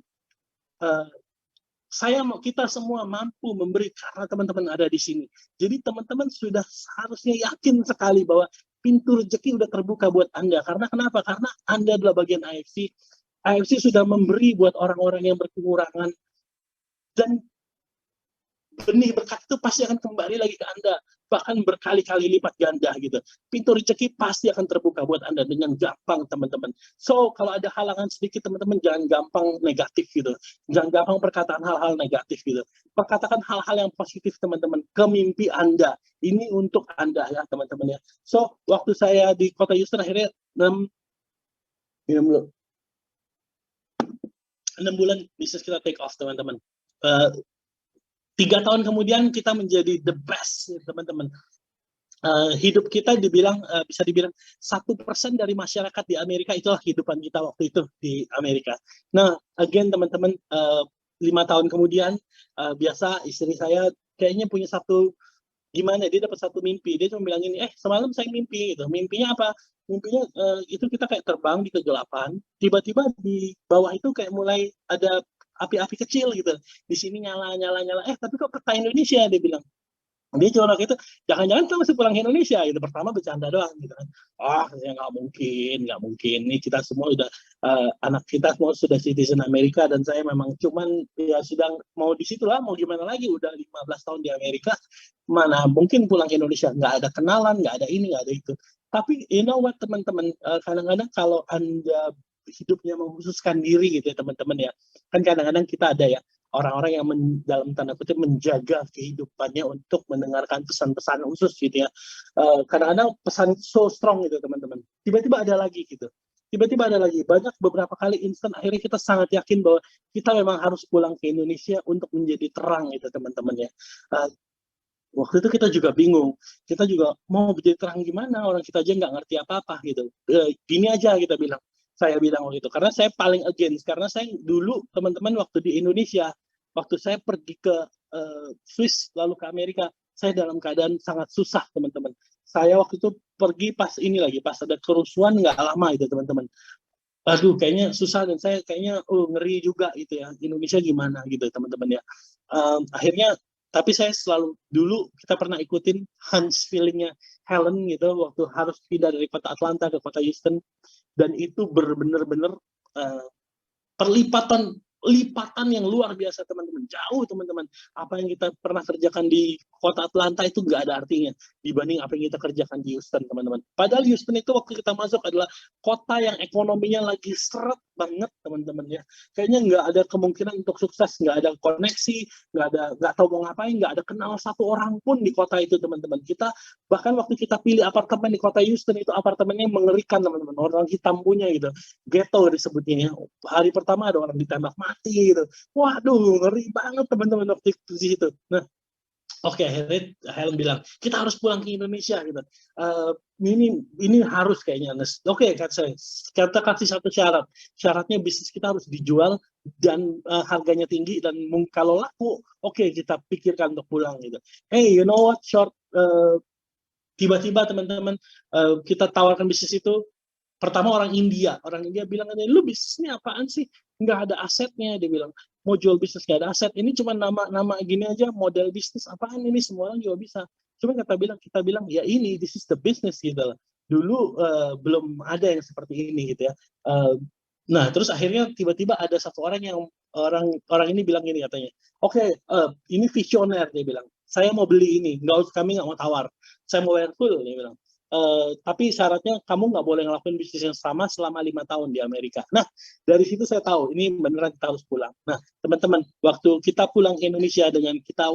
Kita semua mampu memberi karena teman-teman ada di sini. Jadi teman-teman sudah seharusnya yakin sekali bahwa pintu rezeki udah terbuka buat Anda. Karena kenapa? Karena Anda adalah bagian AFC. AFC sudah memberi buat orang-orang yang berkekurangan. Dan benih berkat itu pasti akan kembali lagi ke Anda. Bahkan berkali-kali lipat ganda gitu. Pintu rezeki pasti akan terbuka buat Anda dengan gampang teman-teman. So, kalau ada halangan sedikit teman-teman jangan gampang negatif gitu. Jangan gampang perkataan hal-hal negatif gitu. Perkatakan hal-hal yang positif teman-teman ke mimpi Anda. Ini untuk Anda ya teman-teman ya. So, waktu saya di kota Houston akhirnya 6 bulan bisnis kita take off teman-teman. 3 tahun kemudian kita menjadi the best teman-teman. Hidup kita bisa dibilang 1% dari masyarakat di Amerika, itulah kehidupan kita waktu itu di Amerika. Nah, again teman-teman, 5 tahun kemudian biasa istri saya kayaknya punya dia dapat satu mimpi. Dia cuma bilang gini, semalam saya mimpi gitu. Mimpinya apa? Mimpinya itu kita kayak terbang di kegelapan, tiba-tiba di bawah itu kayak mulai ada api-api kecil gitu. Di sini nyala. Tapi kok peta Indonesia, dia bilang. Dia cuma waktu itu, jangan-jangan kita masih pulang ke Indonesia gitu. Pertama bercanda doang gitu kan. Ya nggak mungkin. Ini kita semua udah, anak kita semua sudah citizen Amerika dan saya memang cuman ya sedang mau di situ lah, mau gimana lagi, udah 15 tahun di Amerika, mana mungkin pulang ke Indonesia, nggak ada kenalan, nggak ada ini, nggak ada itu. Tapi you know what teman-teman, kadang-kadang kalau Anda hidupnya mengkhususkan diri gitu ya teman-teman ya, kan kadang-kadang kita ada ya orang-orang yang dalam tanda kutip menjaga kehidupannya untuk mendengarkan pesan-pesan khusus gitu ya. Kadang-kadang pesan so strong gitu teman-teman. Tiba-tiba ada lagi gitu. Banyak beberapa kali instan akhirnya kita sangat yakin bahwa kita memang harus pulang ke Indonesia untuk menjadi terang gitu teman-teman ya. Waktu itu kita juga bingung. Kita juga mau menjadi terang gimana, orang kita aja nggak ngerti apa-apa gitu. Gini aja kita bilang. Saya bilang waktu itu, karena saya paling against, karena saya dulu teman-teman waktu di Indonesia, waktu saya pergi ke Swiss lalu ke Amerika, saya dalam keadaan sangat susah teman-teman. Saya waktu itu pergi pas ada kerusuhan nggak lama itu teman-teman. Aduh, kayaknya susah dan saya kayaknya ngeri juga gitu ya, Indonesia gimana gitu teman-teman ya. Akhirnya, tapi saya selalu dulu kita pernah ikutin hunch feelingnya Helen gitu, waktu harus pindah dari kota Atlanta ke kota Houston. Dan itu benar-benar lipatan yang luar biasa teman-teman, jauh teman-teman. Apa yang kita pernah kerjakan di kota Atlanta itu nggak ada artinya dibanding apa yang kita kerjakan di Houston teman-teman. Padahal Houston itu waktu kita masuk adalah kota yang ekonominya lagi seret banget teman-teman ya. Kayaknya nggak ada kemungkinan untuk sukses, nggak ada koneksi, nggak tahu mau ngapain, nggak ada kenal satu orang pun di kota itu teman-teman. Kita bahkan waktu kita pilih apartemen di kota Houston itu apartemennya mengerikan teman-teman, orang hitam punya gitu, ghetto disebutnya ya. Hari pertama ada orang ditembak mati gitu. Waduh, ngeri banget teman-teman waktu itu di situ. Nah, oke, akhirnya Helen bilang kita harus pulang ke Indonesia gitu. Ini harus kayaknya. Oke, kita kasih satu syarat. Syaratnya bisnis kita harus dijual dan harganya tinggi dan kalau laku, oke, kita pikirkan untuk pulang gitu. Hey, you know what? Tiba-tiba teman-teman kita tawarkan bisnis itu. Pertama orang India bilang, lu bisnisnya apaan sih? Nggak ada asetnya, dia bilang. mau jual bisnis nggak ada aset, ini cuma nama gini aja, model bisnis apaan ini, semua orang juga bisa. Cuma kita bilang ya ini this is the business gitu lah. Dulu belum ada yang seperti ini gitu ya. Nah terus akhirnya tiba-tiba ada satu orang yang orang ini bilang gini katanya, oke, ini visioner, dia bilang, saya mau beli ini, kami nggak mau tawar, saya mau bayar full, dia bilang. Tapi syaratnya kamu nggak boleh ngelakuin bisnis yang sama selama 5 tahun di Amerika. Nah, dari situ saya tahu ini beneran kita harus pulang. Nah, teman-teman, waktu kita pulang ke Indonesia dengan kita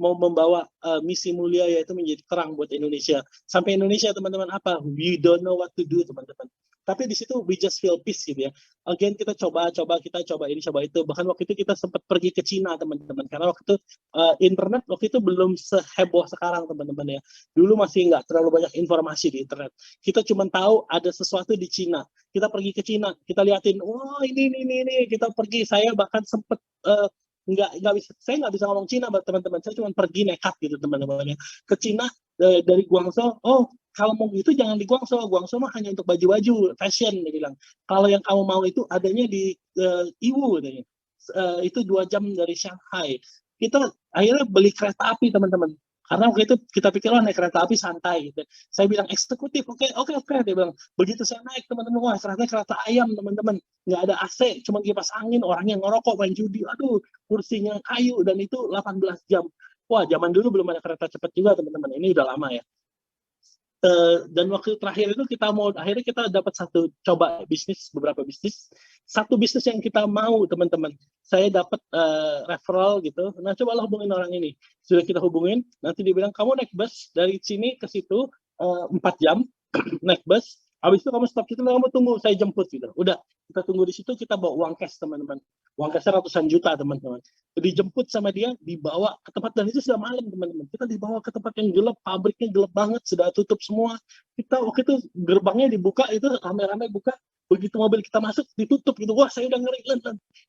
mau membawa misi mulia, yaitu menjadi terang buat Indonesia. Sampai Indonesia, teman-teman, apa? We don't know what to do, teman-teman. Tapi di situ we just feel peace gitu ya. Again, kita coba ini, coba itu. Bahkan waktu itu kita sempat pergi ke Cina, teman-teman. Karena waktu itu internet waktu itu belum seheboh sekarang, teman-teman ya. Dulu masih nggak terlalu banyak informasi di internet. Kita cuma tahu ada sesuatu di Cina. Kita pergi ke Cina, kita liatin, wah ini. Kita pergi, saya bahkan sempat saya nggak bisa ngomong Cina, teman-teman. Saya cuma pergi nekat gitu, teman-teman. Ke Cina dari Guangzhou. Oh, kalau mau gitu jangan di Guangzhou. Guangzhou mah hanya untuk baju-baju fashion, dia bilang. Kalau yang kamu mau itu adanya di Yiwu, katanya. Itu 2 jam dari Shanghai. Kita akhirnya beli kereta api, teman-teman. Karena waktu itu kita pikir naik kereta api santai gitu. Saya bilang eksekutif, oke. Dia bilang, begitu saya naik, teman-teman, wah kereta ayam, teman-teman. Nggak ada AC, cuma kipas angin, orang yang ngerokok, main judi, aduh, kursinya kayu, dan itu 18 jam. Wah, zaman dulu belum ada kereta cepat juga, teman-teman. Ini udah lama ya. Dan waktu terakhir itu akhirnya kita dapat coba beberapa bisnis. Satu bisnis yang kita mau, teman-teman, saya dapat referral gitu. Nah, cobalah hubungin orang ini. Sudah kita hubungin, nanti dia bilang, kamu naik bus dari sini ke situ 4 jam, naik bus. Habis itu kamu stop situ, kamu tunggu, saya jemput gitu. Udah, kita tunggu di situ, kita bawa uang cash, teman-teman. Uang cash ratusan juta, teman-teman. Dijemput sama dia, dibawa ke tempat, dan itu sudah malam, teman-teman. Kita dibawa ke tempat yang gelap, pabriknya gelap banget, sudah tutup semua. Kita waktu itu gerbangnya dibuka, itu rame-rame buka. Begitu mobil kita masuk, ditutup gitu. Wah, saya udah ngeri,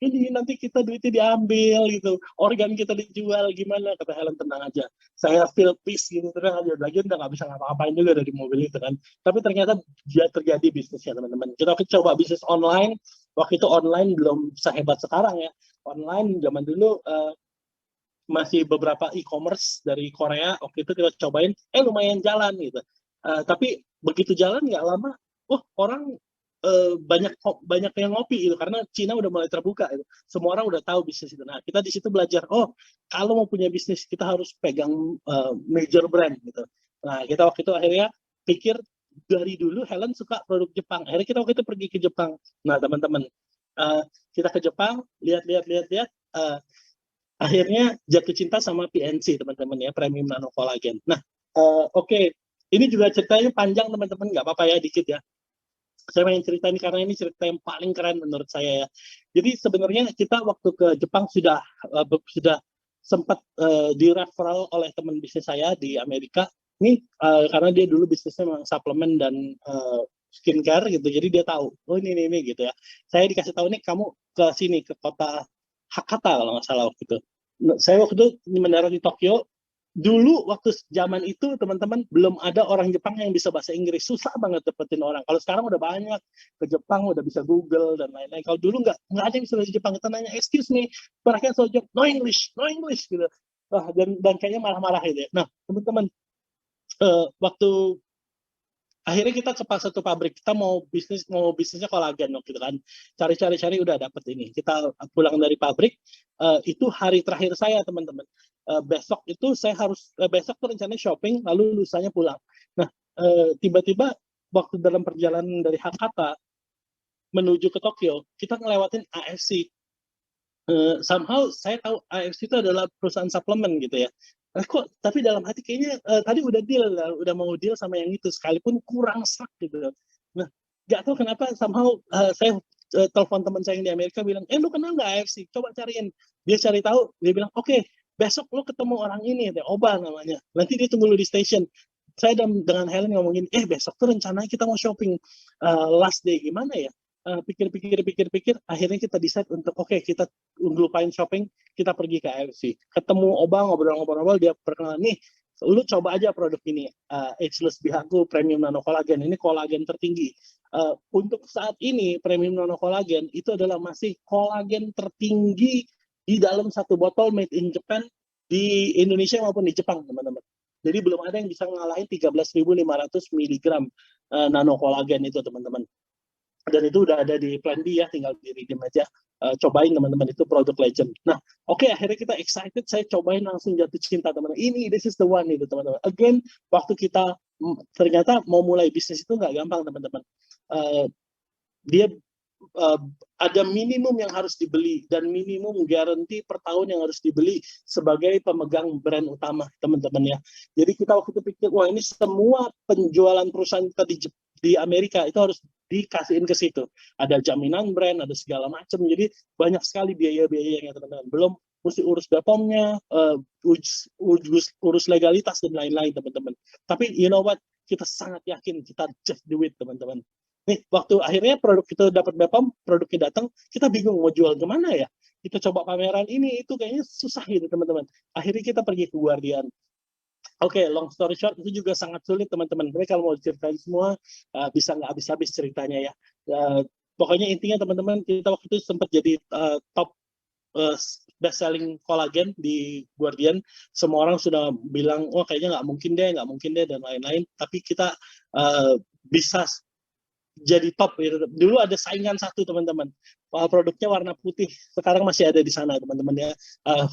ini nanti kita duitnya diambil gitu. Organ kita dijual, gimana? Kata Helen, tenang aja. Saya feel peace gitu, tenang aja. Lagian udah nggak bisa ngapa-ngapain juga dari mobil itu kan. Tapi ternyata dia terjadi bisnisnya, teman-teman. Kita coba bisnis online. Waktu itu online belum sehebat sekarang ya. Online zaman dulu masih beberapa e-commerce dari Korea. Waktu itu kita cobain, lumayan jalan gitu. Tapi begitu jalan nggak lama, orang banyak yang ngopi gitu, karena Cina udah mulai terbuka gitu. Semua orang udah tahu bisnis itu. Nah, kita di situ belajar, kalau mau punya bisnis kita harus pegang major brand gitu. Nah, kita waktu itu akhirnya pikir, dari dulu Helen suka produk Jepang. Akhirnya kita waktu itu pergi ke Jepang. Nah, teman-teman, kita ke Jepang, lihat, akhirnya jatuh cinta sama PNC, teman-teman ya, Premium Nano Collagen. Nah, oke. Ini juga ceritanya panjang, teman-teman, nggak apa-apa ya, dikit ya. Saya pengen cerita ini karena ini cerita yang paling keren menurut saya ya. Jadi sebenarnya kita waktu ke Jepang sudah sempat di-referral oleh teman bisnis saya di Amerika. Ini karena dia dulu bisnisnya memang suplemen dan skincare gitu. Jadi dia tahu, ini gitu ya. Saya dikasih tahu nih, kamu ke sini, ke kota Hakata kalau nggak salah waktu itu. Saya waktu itu mendarat di Tokyo. Dulu waktu zaman itu, teman-teman, belum ada orang Jepang yang bisa bahasa Inggris. Susah banget dapetin orang. Kalau sekarang udah banyak ke Jepang, udah bisa Google dan lain-lain. Kalau dulu nggak ada yang bisa bahasa Jepang. Kita nanya, excuse me, mereka selalu jawab no English gitu. Dan kayaknya marah-marah gitu ya. Nah, teman-teman, waktu akhirnya kita ke satu pabrik, kita mau bisnisnya kolagen gitu kan. Cari udah dapet ini. Kita pulang dari pabrik, itu hari terakhir saya, teman-teman. Besok itu saya harus besok tuh rencananya shopping, lalu lusanya pulang. Nah, tiba-tiba waktu dalam perjalanan dari Hakata menuju ke Tokyo, kita ngelewatin AFC. Somehow saya tahu AFC itu adalah perusahaan suplemen gitu ya. Tapi dalam hati kayaknya tadi udah mau deal sama yang itu, sekalipun kurang sak gitu. Nah, nggak tahu kenapa somehow saya telepon teman saya yang di Amerika, bilang, lu kenal nggak AFC? Coba cariin. Dia cari tahu, dia bilang, oke, besok lu ketemu orang ini, Oba namanya. Nanti dia tunggu lu di station. Saya dengan Helen ngomongin, besok tuh rencananya kita mau shopping last day, gimana ya? Pikir, akhirnya kita decide untuk kita ngelupain shopping, kita pergi ke AFC, ketemu Oba, ngobrol-ngobrol, dia perkenalan, nih, lu coba aja produk ini, Ageless Bihaku Premium Nano Collagen, ini kolagen tertinggi, Untuk saat ini premium nano kolagen itu adalah masih kolagen tertinggi di dalam satu botol made in Japan di Indonesia maupun di Jepang, teman-teman. Jadi belum ada yang bisa ngalahin 13.500 mg nano kolagen itu, teman-teman. Dan itu udah ada di Plan B ya, tinggal di redeem aja. Cobain teman-teman, itu produk legend. Nah, oke, akhirnya kita excited, saya cobain langsung jatuh cinta, teman-teman. This is the one itu, teman-teman. Again, waktu kita ternyata mau mulai bisnis itu nggak gampang, teman-teman. Dia ada minimum yang harus dibeli dan minimum garansi per tahun yang harus dibeli sebagai pemegang brand utama, teman-teman ya. Jadi kita waktu itu pikir, wah ini semua penjualan perusahaan kita di Amerika itu harus dikasihin ke situ. Ada jaminan brand, ada segala macam. Jadi banyak sekali biaya-biayanya, teman-teman. Belum mesti urus BPOM-nya, urus legalitas dan lain-lain, teman-teman. Tapi you know what? Kita sangat yakin kita just do it, teman-teman. Nih, waktu akhirnya produk kita dapat BPOM, produknya datang, kita bingung mau jual kemana ya. Kita coba pameran ini, itu kayaknya susah gitu, teman-teman. Akhirnya kita pergi ke Guardian. Oke, long story short, itu juga sangat sulit, teman-teman. Mereka kalau mau ceritain semua, bisa nggak habis-habis ceritanya ya. Pokoknya intinya, teman-teman, kita waktu itu sempat jadi top best-selling kolagen di Guardian. Semua orang sudah bilang, oh kayaknya nggak mungkin deh, dan lain-lain. Tapi kita bisa jadi top. Dulu ada saingan satu, teman-teman. Produknya warna putih, sekarang masih ada di sana, teman-teman ya.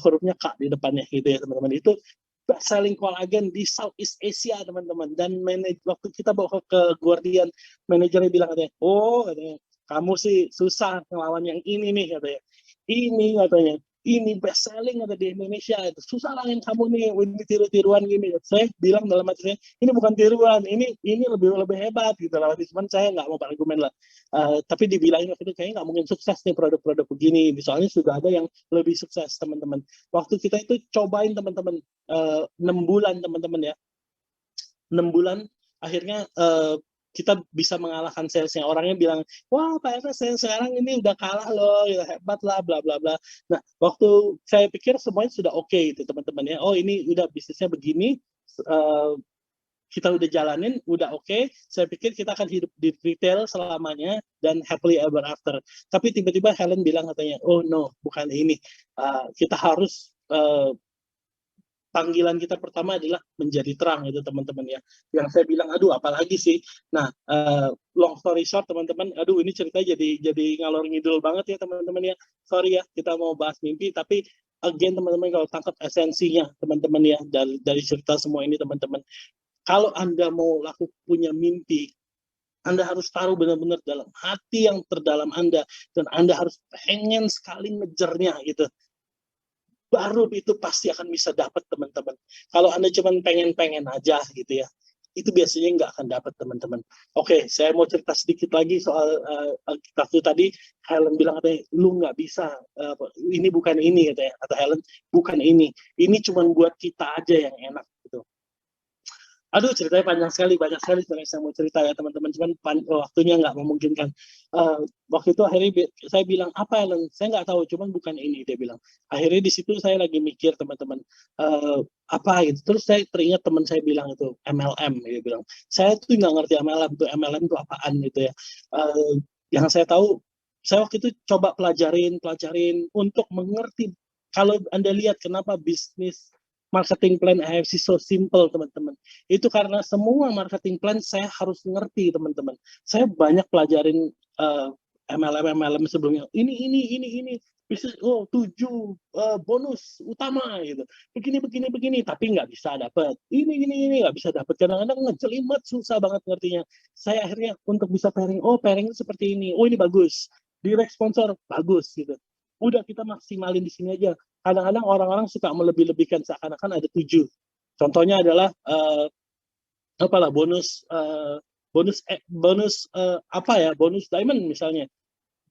Hurufnya K di depannya gitu ya, teman-teman. Itu best selling kolagen di Southeast Asia, teman-teman. Dan waktu kita bawa ke Guardian, manajernya bilang katanya, oh katanya, kamu sih susah ngelawan yang ini nih, katanya. Ini best selling ada di Indonesia, itu susah lah yang kamu nih, ini tiru-tiruan gini. Saya bilang dalam hati saya, ini bukan tiruan, ini lebih hebat gitu lah. Cuman saya nggak mau berargumen lah. Tapi dibilangin waktu itu kayaknya nggak mungkin sukses nih produk-produk begini. Soalnya sudah ada yang lebih sukses, teman-teman. Waktu kita itu cobain, teman-teman, 6 bulan, teman-teman ya. 6 bulan akhirnya kita bisa mengalahkan salesnya. Orangnya bilang, wah Pak Ernest sekarang ini udah kalah loh, ya, hebat lah, bla bla bla. Nah, waktu saya pikir semuanya sudah oke itu, teman-teman ya. Oh ini udah bisnisnya begini, kita udah jalanin, udah oke. Saya pikir kita akan hidup di retail selamanya dan happily ever after. Tapi tiba-tiba Helen bilang katanya, oh no, bukan ini. Kita harus panggilan kita pertama adalah menjadi terang, itu teman-teman ya. Yang saya bilang, aduh apalagi sih. Nah, long story short, teman-teman, aduh ini cerita jadi ngalor ngidul banget ya, teman-teman ya. Sorry ya, kita mau bahas mimpi, tapi again teman-teman, kalau tangkap esensinya, teman-teman ya, dari cerita semua ini, teman-teman. Kalau Anda mau punya mimpi, Anda harus taruh benar-benar dalam hati yang terdalam Anda, dan Anda harus pengen sekali ngejarnya gitu. Baru itu pasti akan bisa dapat, teman-teman. Kalau Anda cuma pengen-pengen aja gitu ya, itu biasanya nggak akan dapat, teman-teman. Oke, saya mau cerita sedikit lagi soal waktu tadi Helen bilang katanya, lu nggak bisa, ini bukan ini katanya, kata Helen, bukan ini cuma buat kita aja yang enak gitu. Aduh, ceritanya panjang sekali, banyak sekali sebenarnya saya mau cerita ya, teman-teman. Cuman waktunya nggak memungkinkan. Waktu itu akhirnya saya bilang, apa Ellen? Saya nggak tahu, cuman bukan ini, dia bilang. Akhirnya di situ saya lagi mikir, teman-teman, apa gitu. Terus saya teringat teman saya bilang itu, MLM, dia bilang. Saya tuh nggak ngerti MLM itu apaan gitu ya. Yang saya tahu, saya waktu itu coba pelajarin untuk mengerti. Kalau Anda lihat kenapa bisnis marketing plan AFC so simple, teman-teman. Itu karena semua marketing plan saya harus ngerti, teman-teman. Saya banyak pelajarin MLM sebelumnya. Ini. Bisnis, 7 bonus utama gitu. Begini. Tapi nggak bisa dapat. Ini nggak bisa dapat. Kadang-kadang ngejelimet, susah banget ngertinya. Saya akhirnya untuk bisa pairing, pairing seperti ini. Ini bagus. Direct sponsor, bagus gitu. Udah kita maksimalin di sini aja. Kadang-kadang orang-orang suka melebih-lebihkan seakan-akan ada 7. Contohnya adalah bonus diamond misalnya.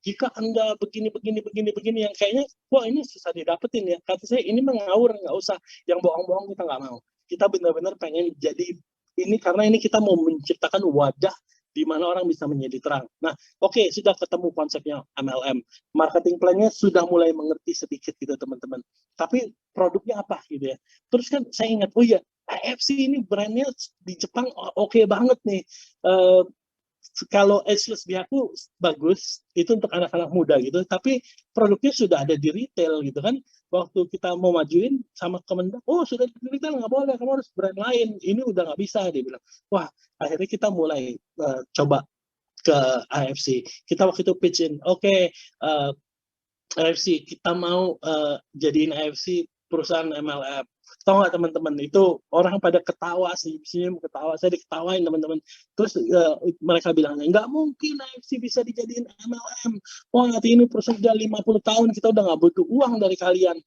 Jika Anda begini yang kayaknya wah ini susah didapetin ya. Kata saya ini mengawur, nggak usah. Yang bohong-bohong kita nggak mau. Kita benar-benar pengen jadi ini karena ini kita mau menciptakan wadah di mana orang bisa menjadi terang. Nah, oke, sudah ketemu konsepnya MLM. Marketing plan-nya sudah mulai mengerti sedikit gitu, teman-teman. Tapi produknya apa gitu ya. Terus kan saya ingat, oh iya, AFC ini brandnya di Jepang oke banget nih. kalau ageless di aku bagus, itu untuk anak-anak muda gitu, tapi produknya sudah ada di retail gitu kan. Waktu kita mau majuin sama Kemendak, oh sudah di retail nggak boleh, kamu harus brand lain, ini udah nggak bisa, dia bilang. Wah, akhirnya kita mulai coba ke AFC. Kita waktu itu pitch-in, oke, AFC, kita mau jadiin AFC perusahaan MLM. Tahu nggak teman-teman, itu orang pada ketawa sih, ketawa, saya diketawain teman-teman. Terus mereka bilang, nggak mungkin AFC bisa dijadiin MLM. Wah, nanti ini perusahaan udah 50 tahun, kita udah nggak butuh uang dari kalian,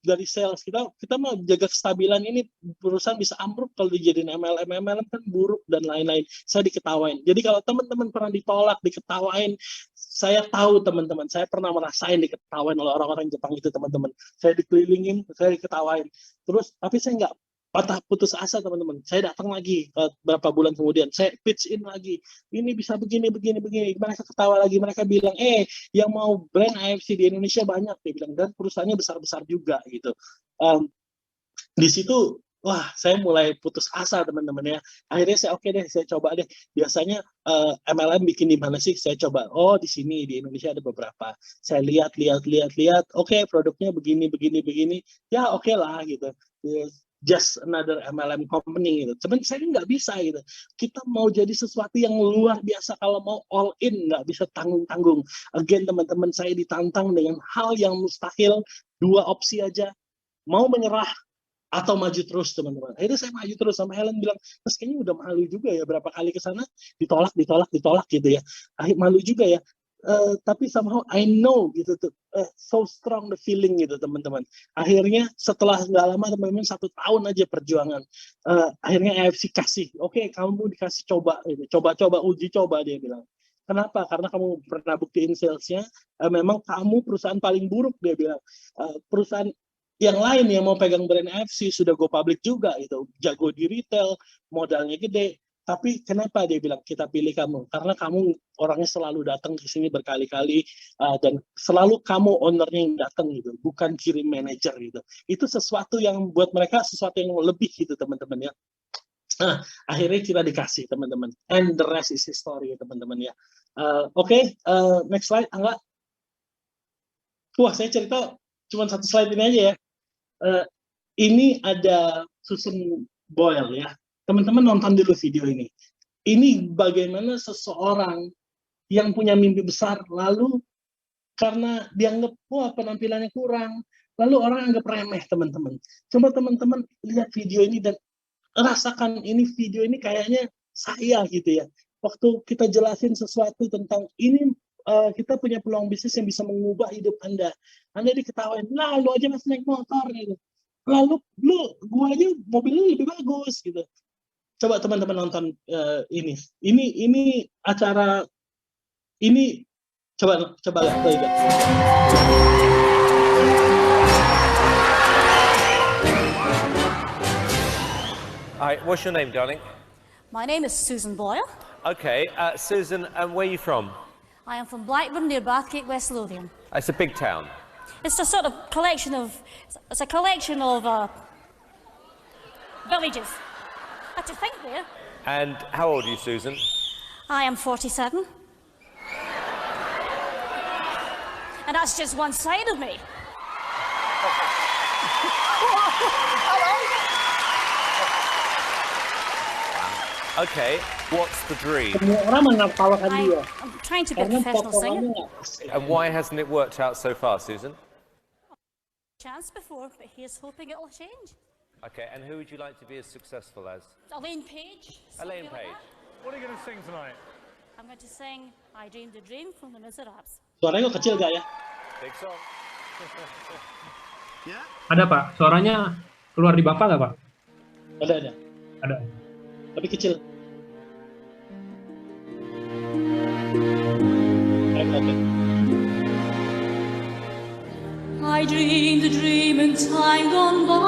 dari sales. Kita mau jaga kestabilan ini, perusahaan bisa ambruk kalau dijadiin MLM. MLM kan buruk dan lain-lain. Saya diketawain. Jadi kalau teman-teman pernah ditolak, diketawain, saya tahu teman-teman, saya pernah merasain diketawain oleh orang-orang Jepang itu teman-teman. Saya dikelilingin, saya diketawain. Terus, tapi saya nggak patah putus asa teman-teman. Saya datang lagi beberapa bulan kemudian, saya pitch in lagi. Ini bisa begini. Mereka ketawa lagi, mereka bilang, yang mau brand AFC di Indonesia banyak, dia bilang, dan perusahaannya besar-besar juga gitu. Di situ, wah, saya mulai putus asa teman-teman ya. Akhirnya saya oke deh, saya coba deh. Biasanya MLM bikin di mana sih? Saya coba. Oh, di sini di Indonesia ada beberapa. Saya lihat. Oke, produknya begini. Ya oke lah gitu. Just another MLM company gitu. Cuman saya nggak bisa gitu. Kita mau jadi sesuatu yang luar biasa, kalau mau all in nggak bisa tanggung-tanggung. Again teman-teman, saya ditantang dengan hal yang mustahil. 2 opsi aja. Mau menyerah atau maju terus teman-teman. Akhirnya saya maju terus, sama Helen bilang, Mas kayaknya udah malu juga ya, berapa kali ke sana ditolak gitu ya. Malu juga ya. Tapi somehow I know gitu tuh, so strong the feeling gitu teman-teman. Akhirnya setelah nggak lama teman-teman, 1 tahun aja perjuangan, akhirnya AFC kasih, oke, kamu dikasih coba, uji coba, dia bilang. Kenapa? Karena kamu pernah buktiin salesnya, memang kamu perusahaan paling buruk, dia bilang. Perusahaan yang lain yang mau pegang brand AFC sudah go public juga gitu, jago di retail, modalnya gede. Tapi kenapa dia bilang kita pilih kamu? Karena kamu orangnya selalu datang ke sini berkali-kali, dan selalu kamu ownernya yang datang gitu, bukan kirim manajer gitu. Itu sesuatu yang buat mereka sesuatu yang lebih gitu teman-teman ya. Nah, akhirnya kita dikasih teman-teman, and the rest is history teman-teman ya. Oke, next slide, Angga. Wah, saya cerita cuma 1 slide ini aja ya. Ini ada Susan Boyle ya. Teman-teman nonton dulu video ini. Ini bagaimana seseorang yang punya mimpi besar, lalu karena dianggap, wah penampilannya kurang, lalu orang anggap remeh teman-teman. Coba teman-teman lihat video ini dan rasakan, ini video ini kayaknya saya gitu ya. Waktu kita jelasin sesuatu tentang ini, kita punya peluang bisnis yang bisa mengubah hidup Anda. Anda diketawain, nah lu aja masih naik motor gitu. Lalu gua aja mobilnya lebih bagus gitu. Coba teman-teman nonton ini. Ini acara ini, coba lihat. All right, what's your name, darling? My name is Susan Boyle. Okay, Susan, and where are you from? I am from Blackburn near Bathgate, West Lothian. It's a big town. It's a sort of collection of villages. I had to think there. And how old are you, Susan? I am 47. And that's just one side of me. Okay, what's the dream? I'm trying to be a professional singer. And why hasn't it worked out so far, Susan? Chance before, but here's hoping it'll change. Okay, and who would you like to be as successful as? Elaine Page. Elaine Like Page. that. What are you going to sing tonight? I'm going to sing I Dreamed a Dream from The Miserables. Suaranya kecil gak ya? Big song. Ada Pak, suaranya keluar di Bapak nggak Pak? Ada. Ada. Tapi kecil. I dreamed a dream in time gone by.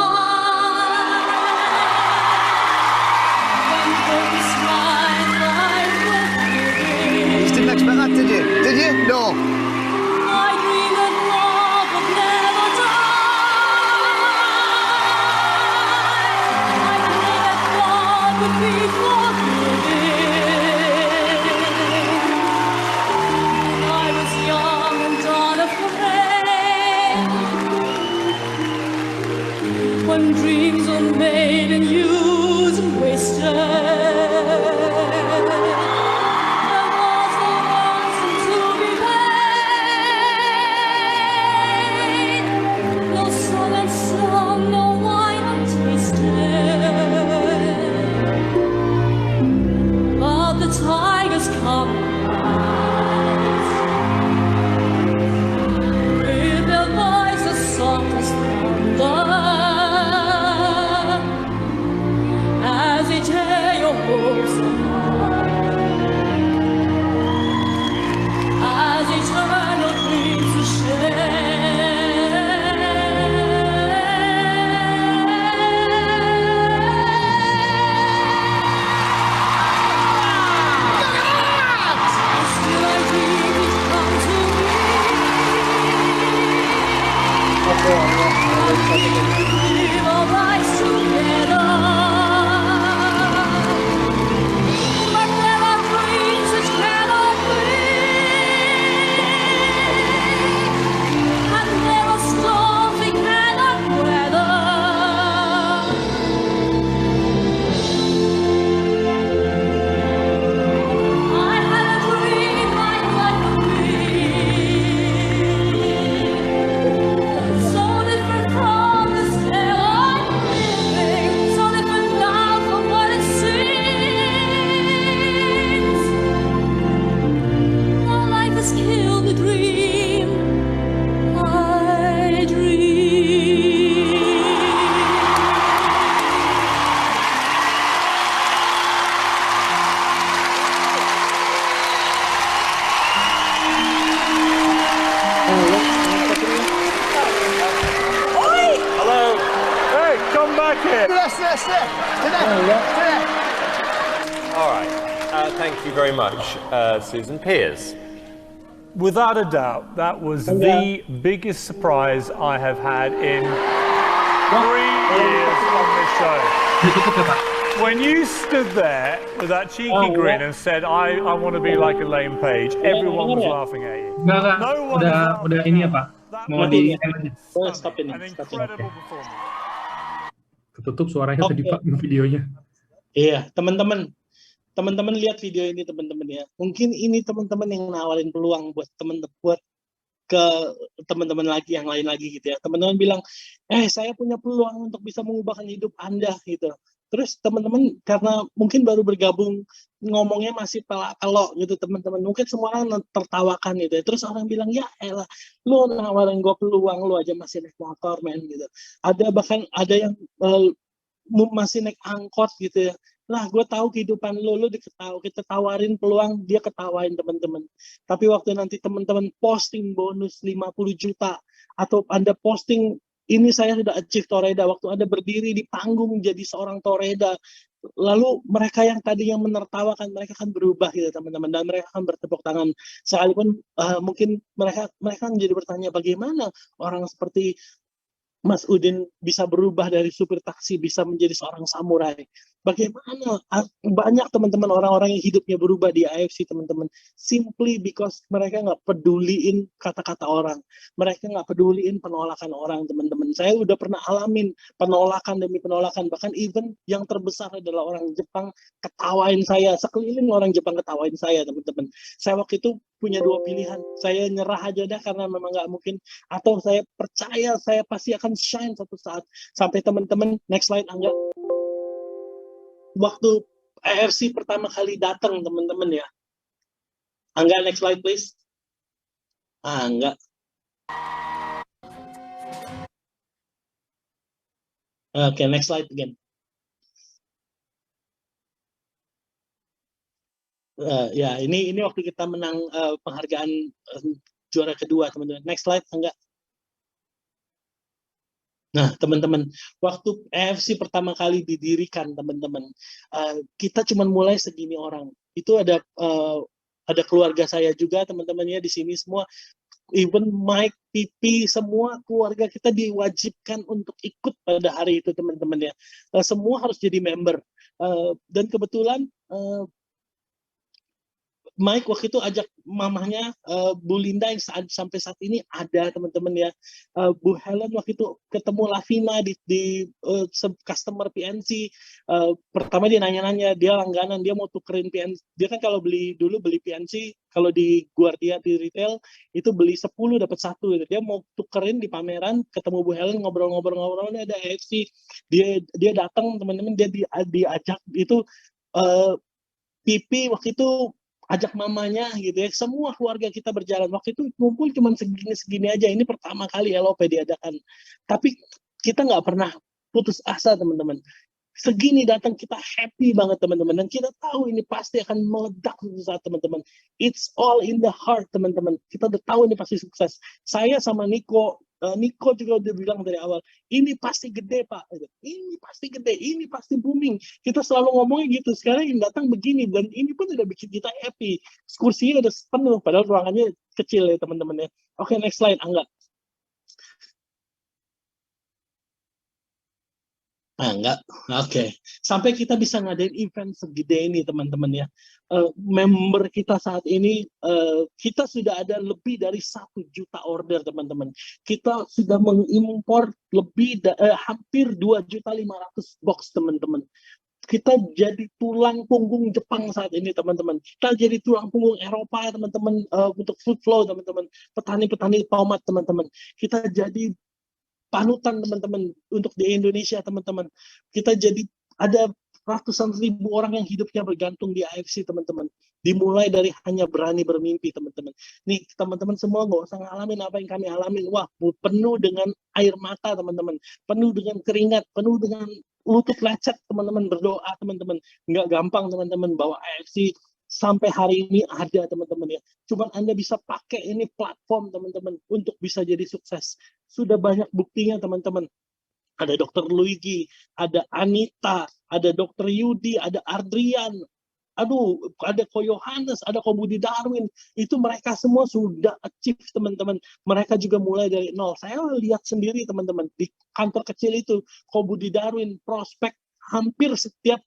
When purpose rise, life will begin. You didn't expect that, did you? Did you? No. I dream that love would never die. I dream that God would be forgiven. hope so high, as eternal dreams to share. Still I dream you come to me. Live our lives together. But there are dreams which cannot be, and there are storms we cannot weather. I had a dream like life would be, so different from this hell I'm living, so different now from what it seems. Now life has killed the dream I dreamed. Hello. Hey, come back here. All right. Thank you very much, Susan. Piers. Without a doubt, that was the biggest surprise I have had in 3 years on this show. When you stood there with that cheeky grin and said, I want to be like Elaine Page, everyone was laughing at you. Enggak, No one udah was ini ya Pak. That Mau was di Stop ini, an stop ini. incredible performance. ketutup suaranya tadi Oke. Pak videonya. Iya, teman-teman lihat video ini teman-teman ya. Mungkin ini teman-teman yang nawarin peluang buat buat ke teman-teman lagi yang lain lagi gitu ya. Teman-teman bilang, saya punya peluang untuk bisa mengubahkan hidup Anda gitu. Terus teman-teman karena mungkin baru bergabung ngomongnya masih pelak-pelok gitu teman-teman. Mungkin semua orang tertawakan gitu ya. Terus orang bilang, ya elah, lu nawarin gue peluang, lu aja masih naik motor men gitu. Bahkan ada yang masih naik angkot gitu ya. Lah gue tahu kehidupan lu kita tawarin peluang, dia ketawain teman-teman. Tapi waktu nanti teman-teman posting bonus 50 juta atau Anda posting ini saya sudah achieve toreda, waktu Anda berdiri di panggung jadi seorang toreda, lalu mereka yang tadi yang menertawakan, mereka akan berubah gitu teman-teman, dan mereka akan bertepuk tangan. Sekalipun mungkin mereka menjadi bertanya, bagaimana orang seperti Mas Udin bisa berubah dari supir taksi bisa menjadi seorang samurai. Bagaimana banyak teman-teman orang-orang yang hidupnya berubah di AFC teman-teman. Simply because mereka nggak peduliin kata-kata orang. Mereka nggak peduliin penolakan orang teman-teman. Saya udah pernah alamin penolakan demi penolakan. Bahkan even yang terbesar adalah orang Jepang ketawain saya. Sekeliling orang Jepang ketawain saya teman-teman. Saya waktu itu punya 2 pilihan. Saya nyerah aja dah karena memang nggak mungkin. Atau saya percaya saya pasti akan shine suatu saat. Sampai teman-teman, next slide Angga. Waktu AFC pertama kali datang teman-teman ya. Angga, next slide please. Angga. Oke, next slide again. Ya, ini waktu kita menang penghargaan juara kedua teman-teman. Next slide Angga. Nah, teman-teman, waktu AFC pertama kali didirikan, teman-teman, kita cuma mulai segini orang. Itu ada keluarga saya juga, teman-teman ya di sini semua, even Mike, Pipi, semua keluarga kita diwajibkan untuk ikut pada hari itu, teman-teman ya. Semua harus jadi member. Dan kebetulan Mike waktu itu ajak mamahnya Bu Linda yang sampai saat ini ada teman-teman ya. Bu Helen waktu itu ketemu Lavina di customer PNC. Pertama dia nanya-nanya, dia langganan, dia mau tukerin PNC. Dia kan kalau beli PNC, kalau di Guardia di retail itu beli 10 dapat 1 gitu. Dia mau tukerin di pameran, ketemu Bu Helen ngobrol-ngobrol ini ada AFC. Dia datang teman-teman, dia diajak itu Pipi waktu itu ajak mamanya gitu ya, semua keluarga kita berjalan. Waktu itu ngumpul cuma segini aja, ini pertama kali LOP diadakan. Tapi kita nggak pernah putus asa teman-teman. segini datang kita happy banget teman-teman, dan kita tahu ini pasti akan meledak suatu saat teman-teman. It's all in the heart teman-teman. Kita udah tahu ini pasti sukses. Saya sama Niko juga udah bilang dari awal, ini pasti gede Pak, ini pasti gede, ini pasti booming. Kita selalu ngomongnya gitu. Sekarang yang datang begini, dan ini pun udah bikin kita happy. Kursinya udah penuh, padahal ruangannya kecil ya teman-teman ya. Oke, next slide, Angga. Enggak, oke. Sampai kita bisa ngadain event segede ini teman-teman ya. Member kita saat ini, kita sudah ada lebih dari 1 juta order teman-teman. Kita sudah mengimpor hampir 2.500.000 box teman-teman. Kita jadi tulang punggung Jepang saat ini teman-teman. Kita jadi tulang punggung Eropa teman-teman, untuk food flow teman-teman. Petani-petani tomat teman-teman. Kita jadi panutan teman-teman untuk di Indonesia teman-teman. Kita jadi ada ratusan ribu orang yang hidupnya bergantung di AFC teman-teman. Dimulai dari hanya berani bermimpi teman-teman. Nih teman-teman semua nggak usah ngalamin apa yang kami alamin. Wah, penuh dengan air mata teman-teman, penuh dengan keringat, penuh dengan lutut lecet teman-teman, berdoa teman-teman. Nggak gampang teman-teman bawa AFC sampai hari ini ada teman-teman ya. Cuman Anda bisa pakai ini platform teman-teman untuk bisa jadi sukses. Sudah banyak buktinya teman-teman. Ada Dr. Luigi, ada Anita, ada Dr. Yudi, ada Adrian, ada Ko Yohanes, ada Ko Budi Darwin. Itu mereka semua sudah achieve teman-teman. Mereka juga mulai dari nol. Saya lihat sendiri teman-teman di kantor kecil itu, Ko Budi Darwin prospek hampir setiap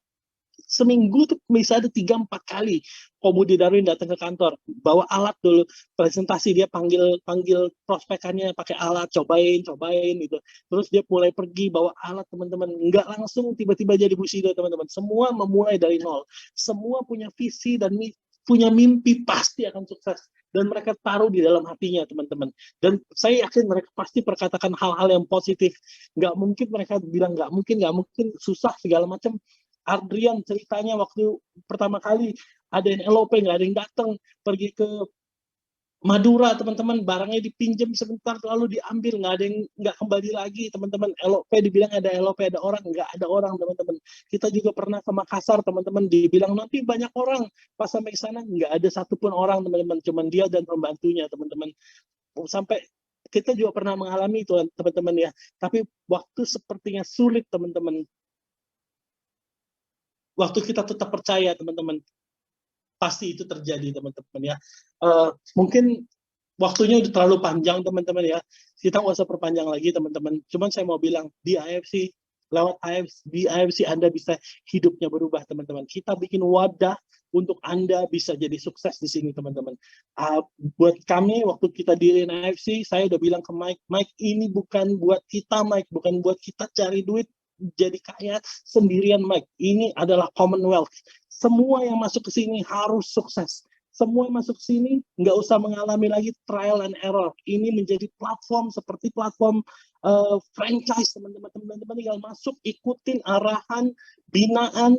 seminggu tuh bisa ada 3-4 kali Ko Budi Darwin datang ke kantor, bawa alat dulu, presentasi, dia panggil prospekannya pakai alat, cobain gitu. Terus dia mulai pergi bawa alat teman-teman, nggak langsung tiba-tiba jadi Bushido teman-teman. Semua memulai dari nol, semua punya visi dan punya mimpi, pasti akan sukses. Dan mereka taruh di dalam hatinya teman-teman. Dan saya yakin mereka pasti perkatakan hal-hal yang positif. Nggak mungkin mereka bilang nggak mungkin, susah segala macam. Adrian ceritanya waktu pertama kali ada yang LOP, nggak ada yang datang, pergi ke Madura teman-teman, barangnya dipinjam sebentar lalu diambil, nggak kembali lagi teman-teman. LOP dibilang ada LOP, ada orang, nggak ada orang teman-teman. Kita juga pernah ke Makassar teman-teman, dibilang nanti banyak orang, pas sampai ke sana nggak ada satupun orang teman-teman, cuman dia dan pembantunya teman-teman. Sampai kita juga pernah mengalami itu teman-teman ya, tapi waktu sepertinya sulit teman-teman. Waktu kita tetap percaya teman-teman, pasti itu terjadi teman-teman ya. Mungkin waktunya udah terlalu panjang teman-teman ya, kita nggak usah perpanjang lagi teman-teman. Cuman saya mau bilang di AFC, lewat AFC Anda bisa hidupnya berubah teman-teman. Kita bikin wadah untuk Anda bisa jadi sukses di sini teman-teman. Buat kami waktu kita diriin AFC, saya udah bilang ke Mike, ini bukan buat kita Mike, bukan buat kita cari duit jadi kaya sendirian Mike. Ini adalah Commonwealth. Semua yang masuk ke sini harus sukses. Semua yang masuk ke sini nggak usah mengalami lagi trial and error. Ini menjadi platform seperti platform franchise teman-teman. Teman-teman tinggal masuk, ikutin arahan, binaan,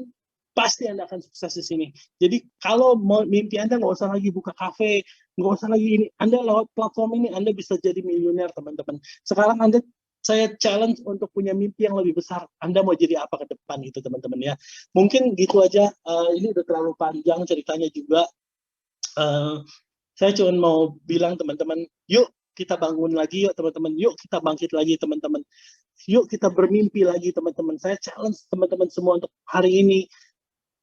pasti Anda akan sukses di sini. Jadi kalau mau mimpi Anda nggak usah lagi buka kafe, nggak usah lagi ini. Anda lewat platform ini Anda bisa jadi miliuner teman-teman. Sekarang saya challenge untuk punya mimpi yang lebih besar. Anda mau jadi apa ke depan itu teman-teman ya. Mungkin gitu aja. Ini udah terlalu panjang ceritanya juga. Saya cuma mau bilang teman-teman, yuk kita bangun lagi yuk teman-teman. Yuk kita bangkit lagi teman-teman. Yuk kita bermimpi lagi teman-teman. Saya challenge teman-teman semua untuk hari ini.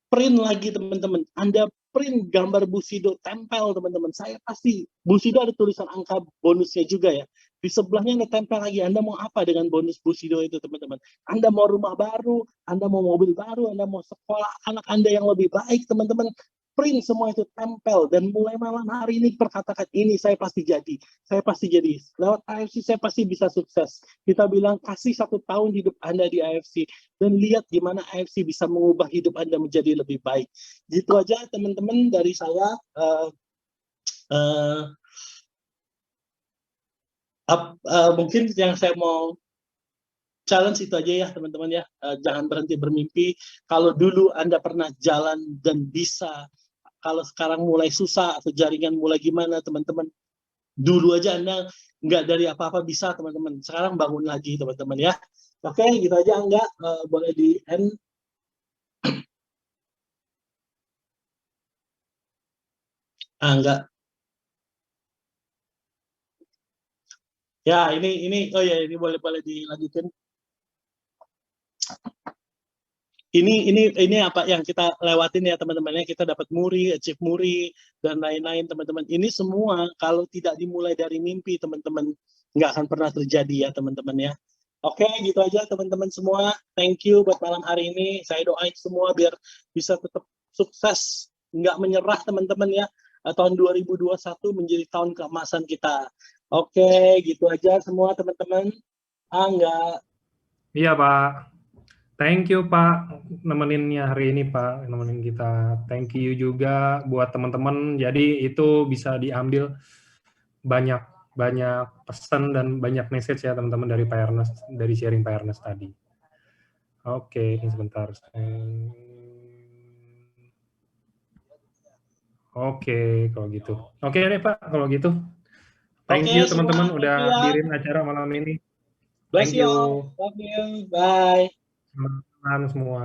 Print lagi teman-teman. Anda print gambar Bushido, tempel teman-teman. Saya pasti Bushido ada tulisan angka bonusnya juga ya. Di sebelahnya Anda tempel lagi. Anda mau apa dengan bonus Bushido itu teman-teman? Anda mau rumah baru, Anda mau mobil baru, Anda mau sekolah anak Anda yang lebih baik teman-teman. Print semua itu, tempel, dan mulai malam hari ini perkatakan ini saya pasti jadi. Lewat AFC saya pasti bisa sukses. Kita bilang kasih 1 tahun hidup Anda di AFC dan lihat gimana AFC bisa mengubah hidup Anda menjadi lebih baik. Gitu aja teman-teman dari saya. Mungkin yang saya mau challenge itu aja ya teman-teman ya. Jangan berhenti bermimpi. Kalau dulu Anda pernah jalan dan bisa, kalau sekarang mulai susah atau jaringan mulai gimana teman-teman, dulu aja Anda nggak dari apa-apa bisa teman-teman. Sekarang bangun lagi teman-teman ya. Oke, gitu aja. Boleh di end Enggak. Ya, ini oh ya, ini boleh dilanjutin. Ini apa yang kita lewatin ya teman-teman ya, kita dapat muri, achieve muri dan lain-lain teman-teman. Ini semua kalau tidak dimulai dari mimpi teman-teman nggak akan pernah terjadi ya teman-teman ya. Oke, gitu aja teman-teman semua. Thank you buat malam hari ini. Saya doain semua biar bisa tetap sukses, nggak menyerah teman-teman ya. Tahun 2021 menjadi tahun keemasan kita. Oke, gitu aja semua teman-teman. Enggak. Iya Pak. Thank you Pak nemeninnya hari ini Pak, nemenin kita. Thank you juga buat teman-teman. Jadi itu bisa diambil banyak pesan dan banyak message ya teman-teman dari Pak Ernest, dari sharing Pak Ernest tadi. Oke, ini sebentar. Oke, kalau gitu. Oke deh Pak, kalau gitu. Thank you teman-teman udah hadirin acara malam ini. Bless Thank you. you. Love you. Bye. Selamat malam semua.